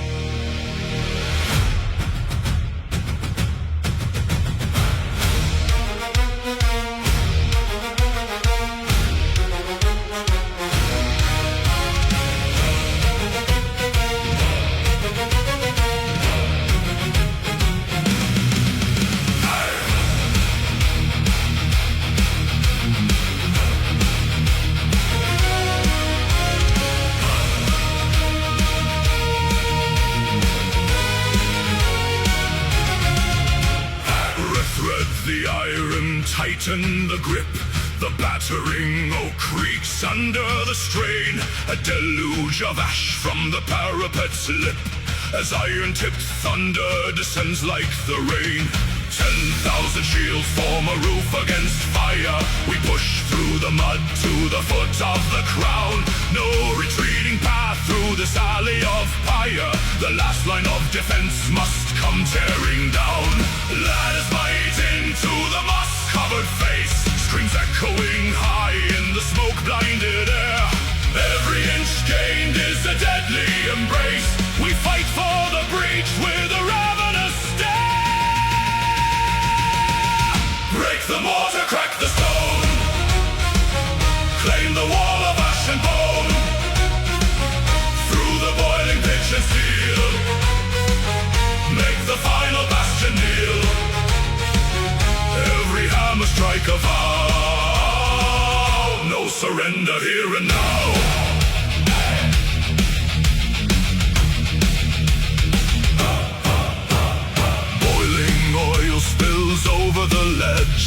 tighten the grip. The battering oak creaks under the strain. A deluge of ash from the parapet's lip, as iron-tipped thunder descends like the rain. 10,000 shields form a roof against fire. We push through the mud to the foot of the crown. No retreating path through this alley of fire. The last line of defense must come tearing down. Let us bite into the moss-covered face. Screams echoing high in the smoke-blinded air. Every inch gained is a deadly embrace. We fight for the breach with a ravenous stare. Break the mortar, crack the stone. Claim the wall of ash and bone. Through the boiling pitch and steel, make the final bastion kneel. Every hammer strike a vow. No surrender here and now. Spills over the ledge.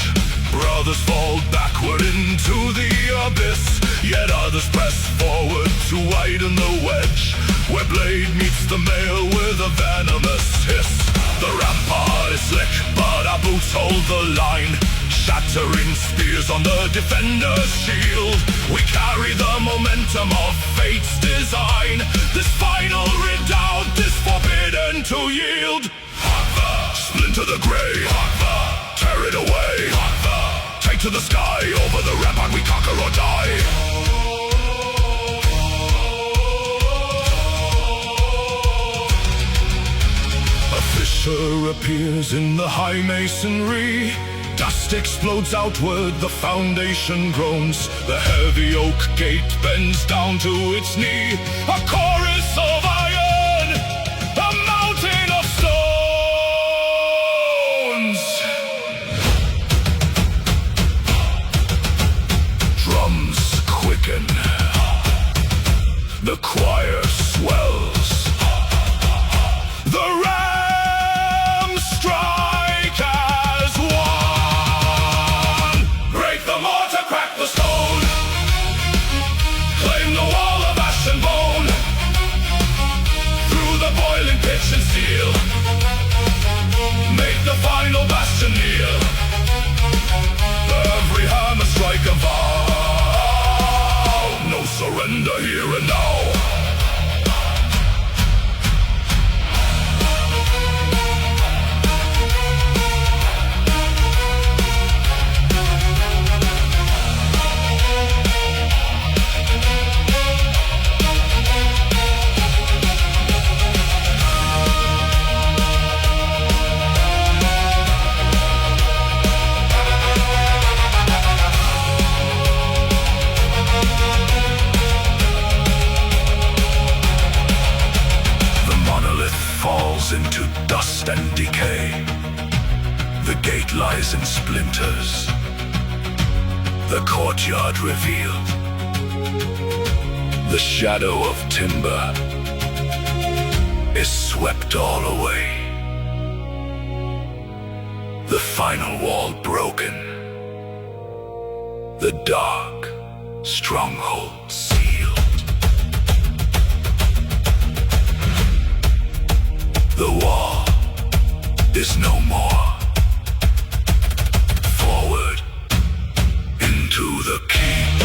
Brothers fall backward into the abyss, yet others press forward to widen the wedge, where blade meets the mail with a venomous hiss. The rampart is slick, but our boots hold the line, shattering spears on the defender's shield. We carry the momentum of fate's design. This final redoubt is forbidden to yield. Splinter the grey, tear it away. Take to the sky, over the rampart we conquer or die. A fissure appears in the high masonry. Dust explodes outward, the foundation groans. The heavy oak gate bends down to its knee. A chorus of iron, a mountain of stone. The choir swells. The rams strike as one. Break the mortar, crack the stone. Claim the wall of ash and bone. Through the boiling pitch and steel, make the final bastion kneel. Every hammer strike a vow. No surrender here and now. Into dust and decay. The gate lies in splinters, the courtyard revealed. The shadow of timber is swept all away. The final wall broken, the dark stronghold sealed. The wall is no more. Forward into the keep.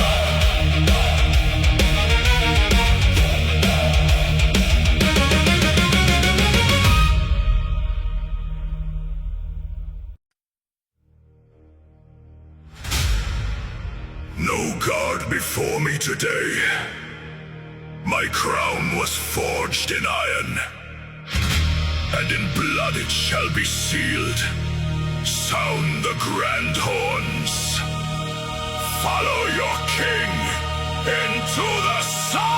No guard before me today. My crown was forged in iron, and in blood it shall be sealed. Sound the grand horns. Follow your king into the sun.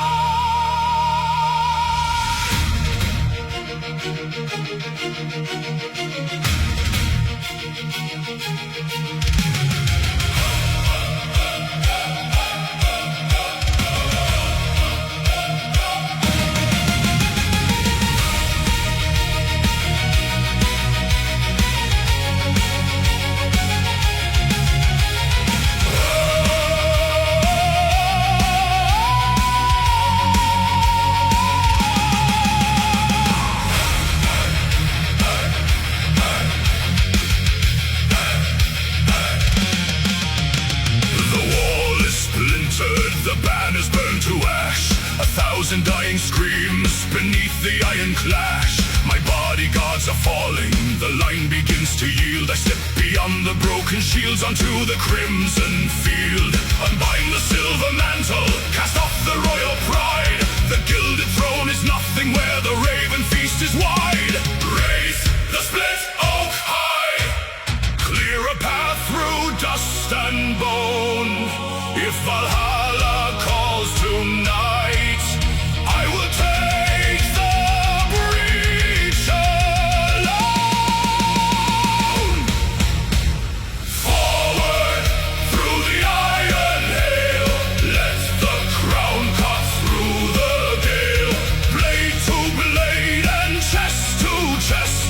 screams beneath the iron clash. My bodyguards are falling, the line begins to yield. I step beyond the broken shields onto the crimson field. Unbind the silver mantle, cast off the royal pride. The gilded throne is nothing where the raven feast is wide. Raise the split oak high, clear a path through dust and bone. If Valhalla calls tonight, I will take the breach alone. Forward through the iron hail, let the crown cut through the gale. Blade to blade and chest to chest,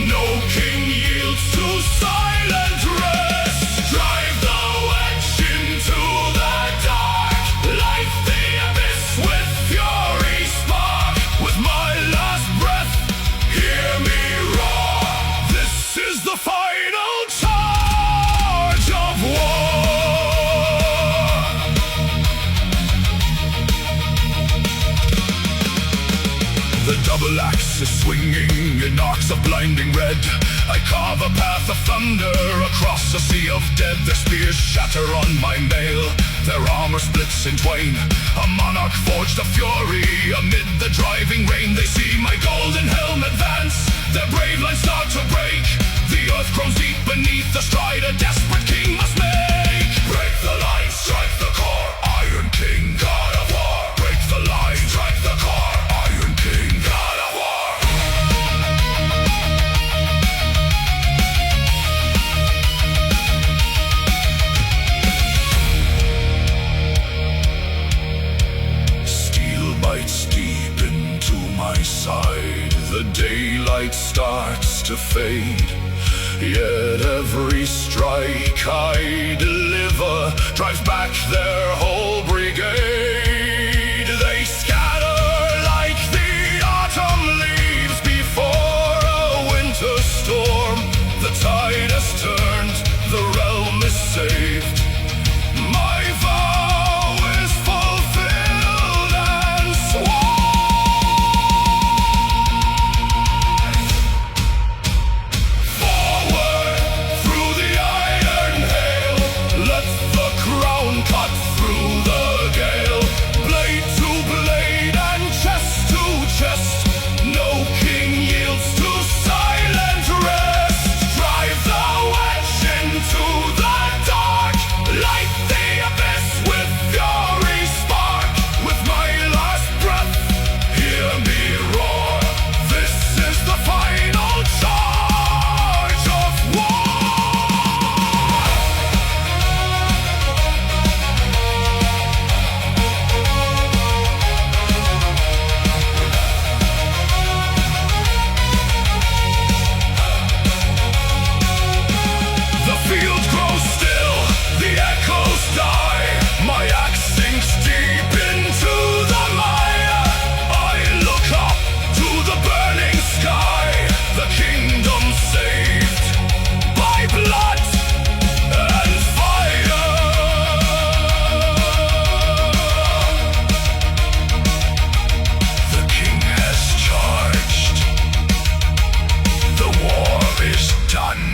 no king yields to silent rest. Drive the wedge into the dark, light the abyss with fury spark. With my last breath, hear me roar. This is the final charge of war. The double axe is swinging in arcs of blinding red. I carve a path of thunder across a sea of dead. Their spears shatter on my mail, their armor splits in twain. A monarch forged of fury amid the driving rain. They see my golden helm advance, their brave lines start to break. The earth grows deep beneath the stride a desperate king must make. Break the line, strike the core, Iron King, God of War. Break the line, strike the core, Iron King, God of War. Steel bites deep into my side. The daylight starts to fade, yet every strike I deliver drives back their whole brigade. They scatter like the autumn leaves before a winter storm. The tide has turned, the realm is saved. My vow is fulfilled and sworn. Forward through the iron hail, let the crown cut through the gale. Blade to blade and chest to chest, no king yields to silent rest. Drive the wedge into the dark, light the abyss with fury spark. With my last breath, hear me roar. This is the final charge of war. The field grows still, the echoes die. My axe sinks deep into the mire. I look up to the burning sky, the kingdom saved by blood and fire. The king has charged. The war is done.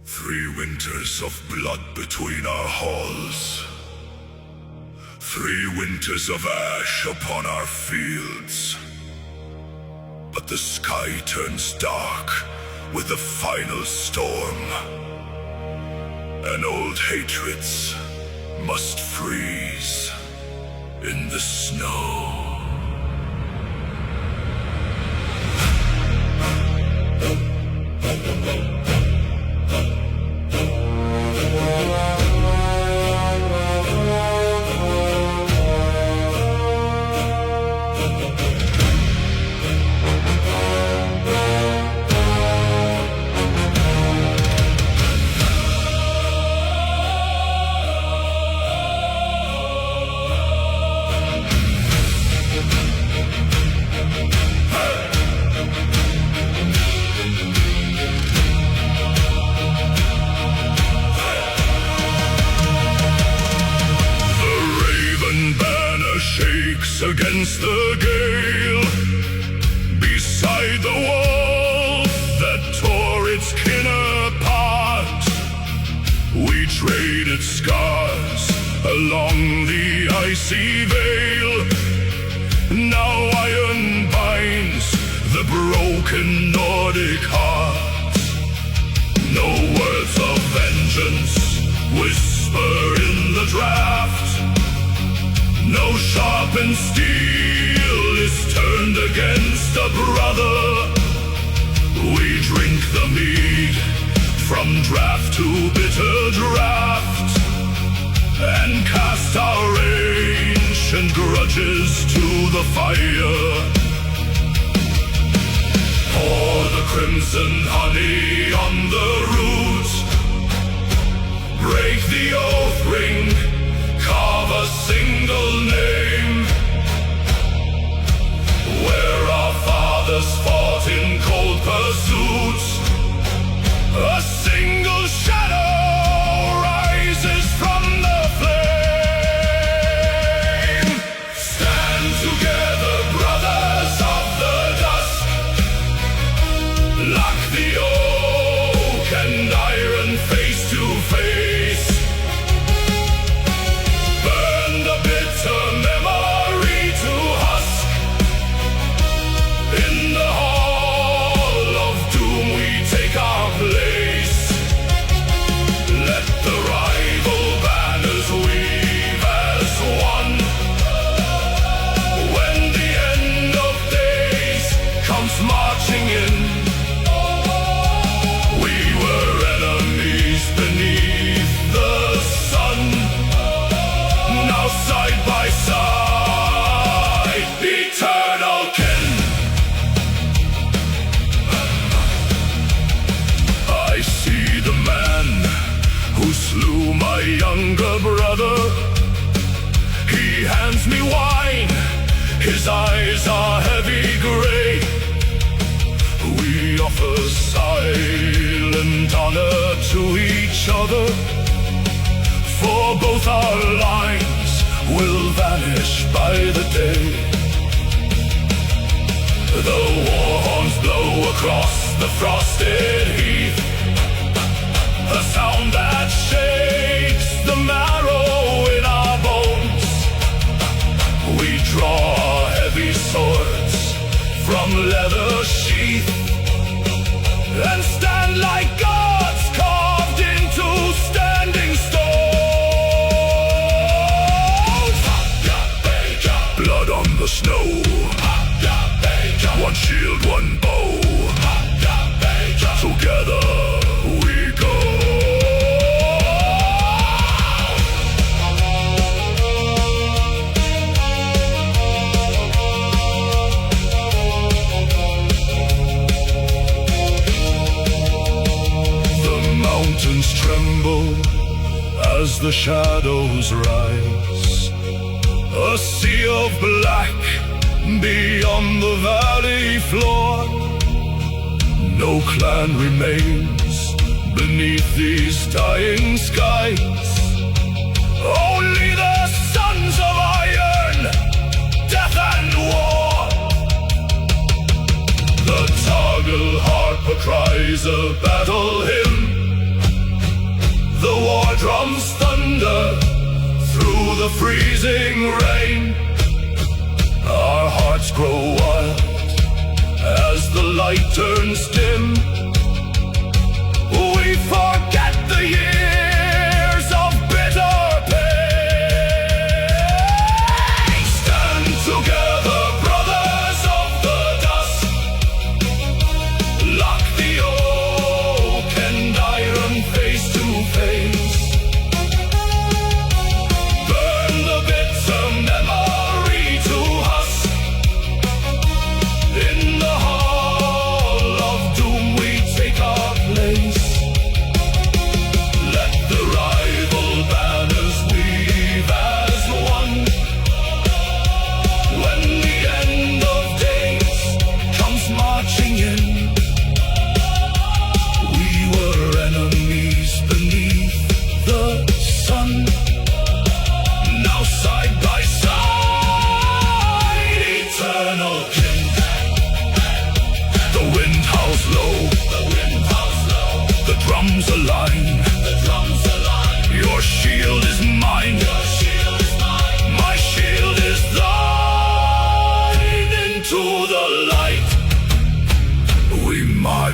Three winters of blood between our halls. 3 winters of ash upon our fields. But the sky turns dark with the final storm, and old hatreds must freeze in the snow. against the gale, beside the wall that tore its kin apart. We traded scars along the icy veil. Now iron binds the broken Nordic heart. No words of vengeance whisper in the draft. No sharpened steel is turned against a brother. We drink the mead from draft to bitter draft, and cast our ancient grudges to the fire. Pour the crimson honey on the root, break the oath ring, carve a single name. Where our fathers fought in cold pursuit, a single shadow rises from the flame. Stand together, brothers of the dusk. Lock the oak and iron face to face. Burn the bitter memory to husk. In the hall of doom we take our place. Let the rival banners weave as one. When the end of days comes marching in, we were enemies beneath the sun. Now side by side, eternal kin. I see the man who slew my younger brother. He hands me wine, his eyes are heavy gray. We offer silent honor to each other, for both our lines will vanish by the day. The war horns blow across the frosted heath, a sound that shakes the marrow in our bones. We draw our heavy swords from leather sheath, and stand like gods carved into standing stones. Blood on the snow, one shield, one bow. Together we go. The mountains tremble as the shadows rise. A sea of black beyond the valley floor. No clan remains beneath these dying skies. Only the sons of iron, death and war. The Targal harper cries a battle hymn. The war drums thunder through the freezing rain. Our hearts grow wild as the light turns dim. We forget the years of bitter pain. Stand together, brothers of the dust. Lock the oak and iron face to face. Burn the bitter memory to husk. In the hall of doom we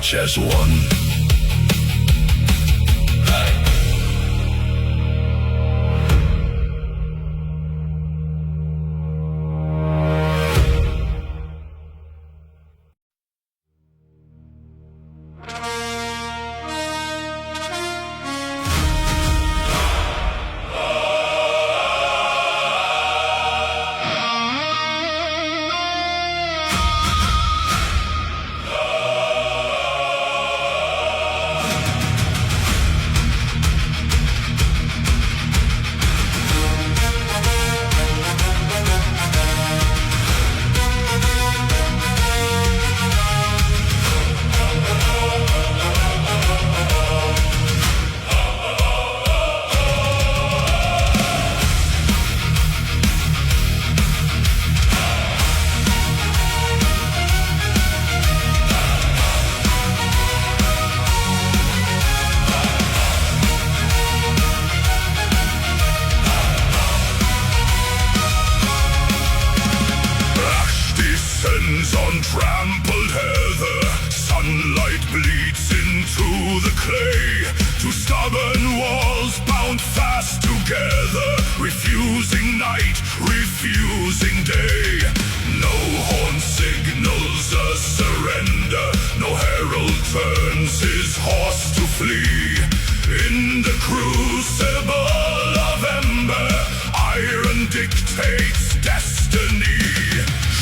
march as one. On trampled heather, sunlight bleeds into the clay. Two stubborn walls bound fast together, refusing night, refusing day. No horn signals a surrender, no herald turns his horse to flee. In the crucible of ember, iron dictates destiny.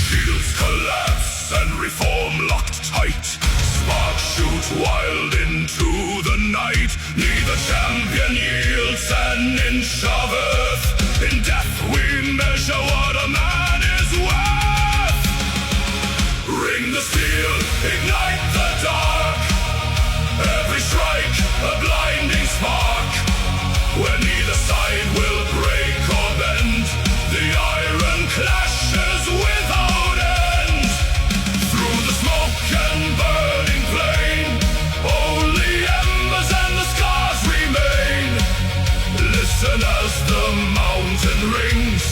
Shields collapse and reform locked tight. Sparks shoot wild into the night. Neither champion yields an inch of earth. In death we measure what a man is worth. Ring the steel, ignite the dark. Every strike a blinding spark. Where neither side will break or bend, the iron clashes without end. Through the smoke and burning plain, only embers and the scars remain. Listen as the mountain rings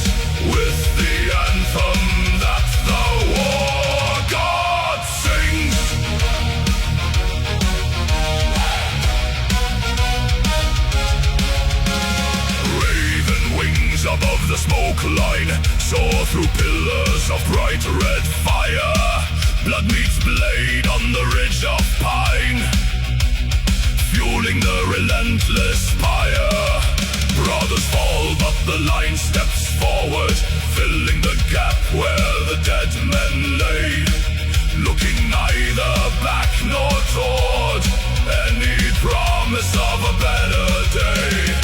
with the anthem that the war god sings. Raven wings above the smoke line soar through pillars of bright red fire. Blood meets blade on the ridge of pine, fueling the relentless fire. Brothers fall, but the line steps forward, filling the gap where the dead men lay. Looking neither back nor toward any promise of a better day.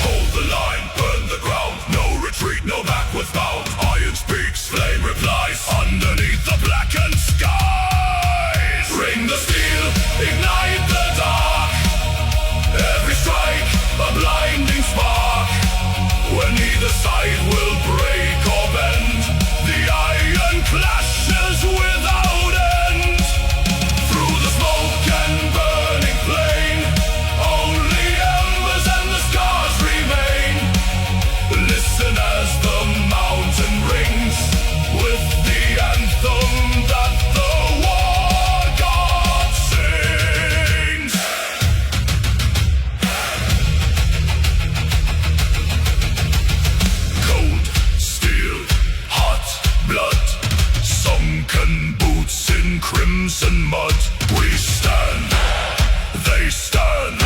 Hold the line, burn the ground, no retreat, no backwards bound. Iron speaks, flame replies, underneath the blackened skies. Ring the steel, ignite the dark. Every strike, a blinding spark. Where neither side will break or bend, the iron clashes without end. Through the smoke and burning plain, only embers and the scars remain. Listen as the mountain rings with the anthem that the war god sings. Cold, steel, hot blood, sunken boots in crimson mud. We stand, they stand.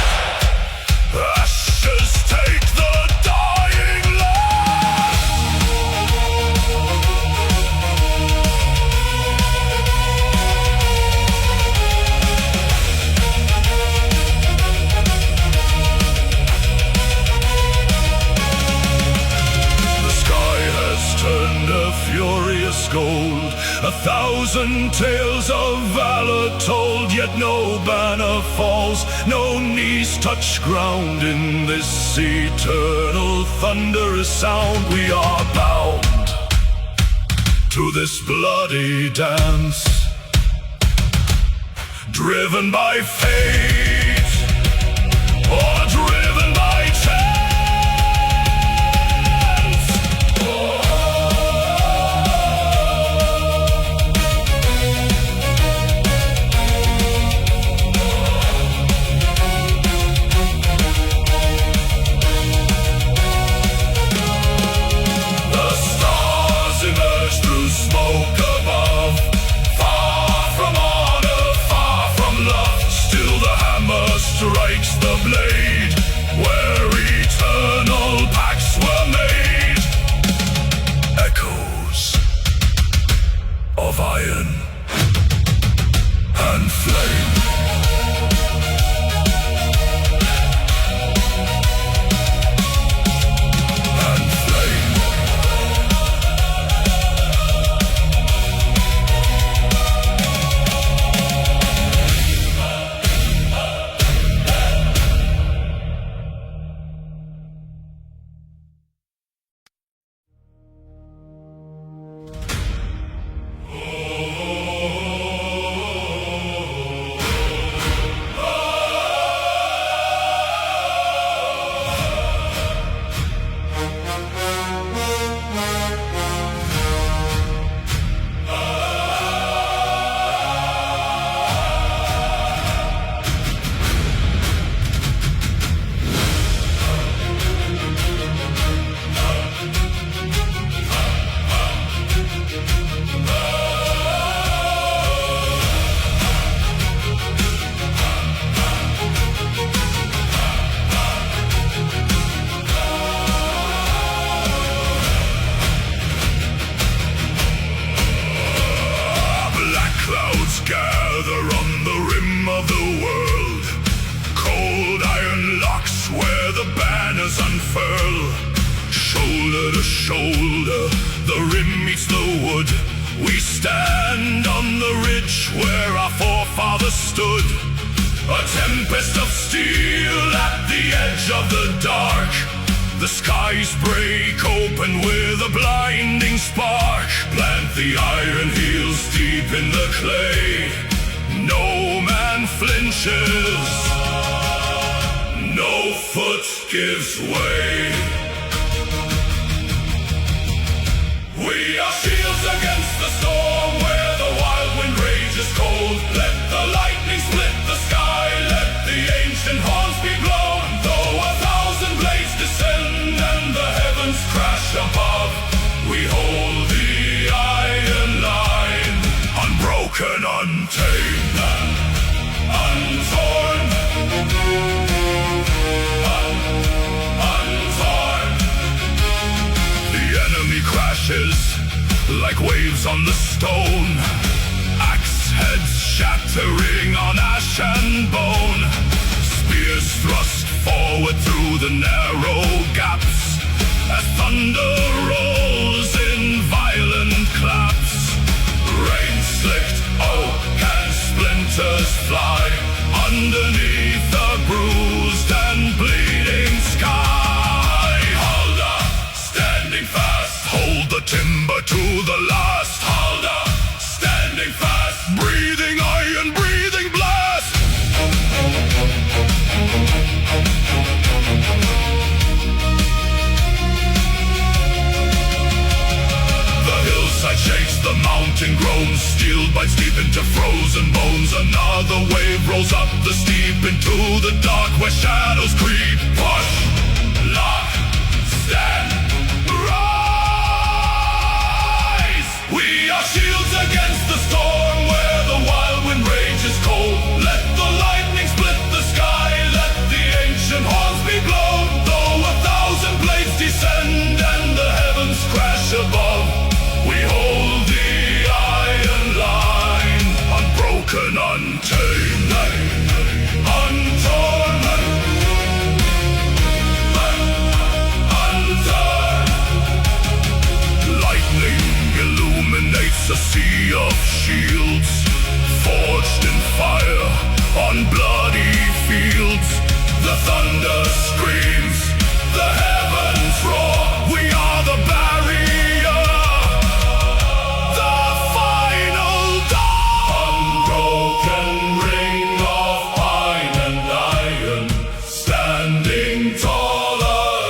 Ashes take the dying land. The sky has turned a furious gold, 1,000 tales of valor told, yet no banner falls, no knees touch ground. In this eternal thunderous sound, we are bound to this bloody dance, driven by fate or driven by chance. shoulder to shoulder, the rim meets the wood. We stand on the ridge where our forefathers stood. A tempest of steel at the edge of the dark. The skies break open with a blinding spark. Plant the iron heels deep in the clay. No man flinches, no foot gives way. We are shields against the storm where the wild wind rages cold. Let the lightning split the sky, let the ancient horns be blown. Though 1,000 blades descend and the heavens crash above, we hold the iron line, unbroken, untamed, and untorn. Untorn. The enemy crashes like waves on the stone, axe heads shattering on ash and bone. Spears thrust forward through the narrow gaps as thunder rolls in violent claps. Rain-slicked oak and splinters fly underneath the bruised and bleeding sky. Hold up, standing fast, hold the timber to the last. Hold up, standing fast, breathing iron, breathing blast. The hillside shakes, the mountain groans, steel bites deep into frozen bones. Another wave rolls up the steep into the dark where shadows creep. Push, lock, stand, rise. We are shields against the storm where the wild wind rages cold. Let the lightning split the sky, let the ancient horns be blown. Though 1,000 blades descend and the heavens crash above, we hold the iron line, unbroken, untamed, untorn, undone. Lightning illuminates a sea of shields, forged in fire on bloody fields. The thunder screams, the heavens roar. We are the barrier, the final door. Unbroken ring of pine and iron, standing tall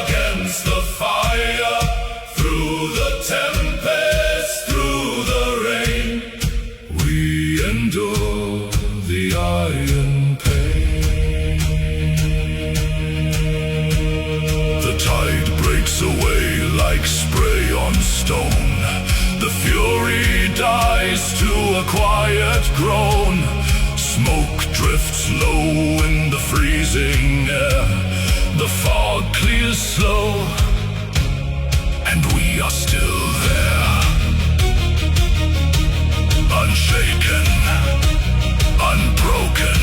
against the fire. Through the tempest, through the rain, we endure the iron pain. The tide breaks away like spray on stone. The fury dies to a quiet groan. Smoke drifts low in the freezing air. The fog clears slow, and we are still there. Unshaken, unbroken,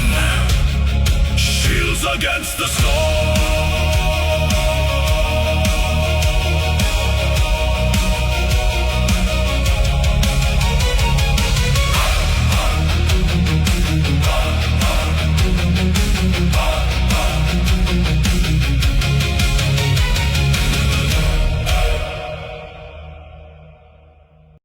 shields against the storm.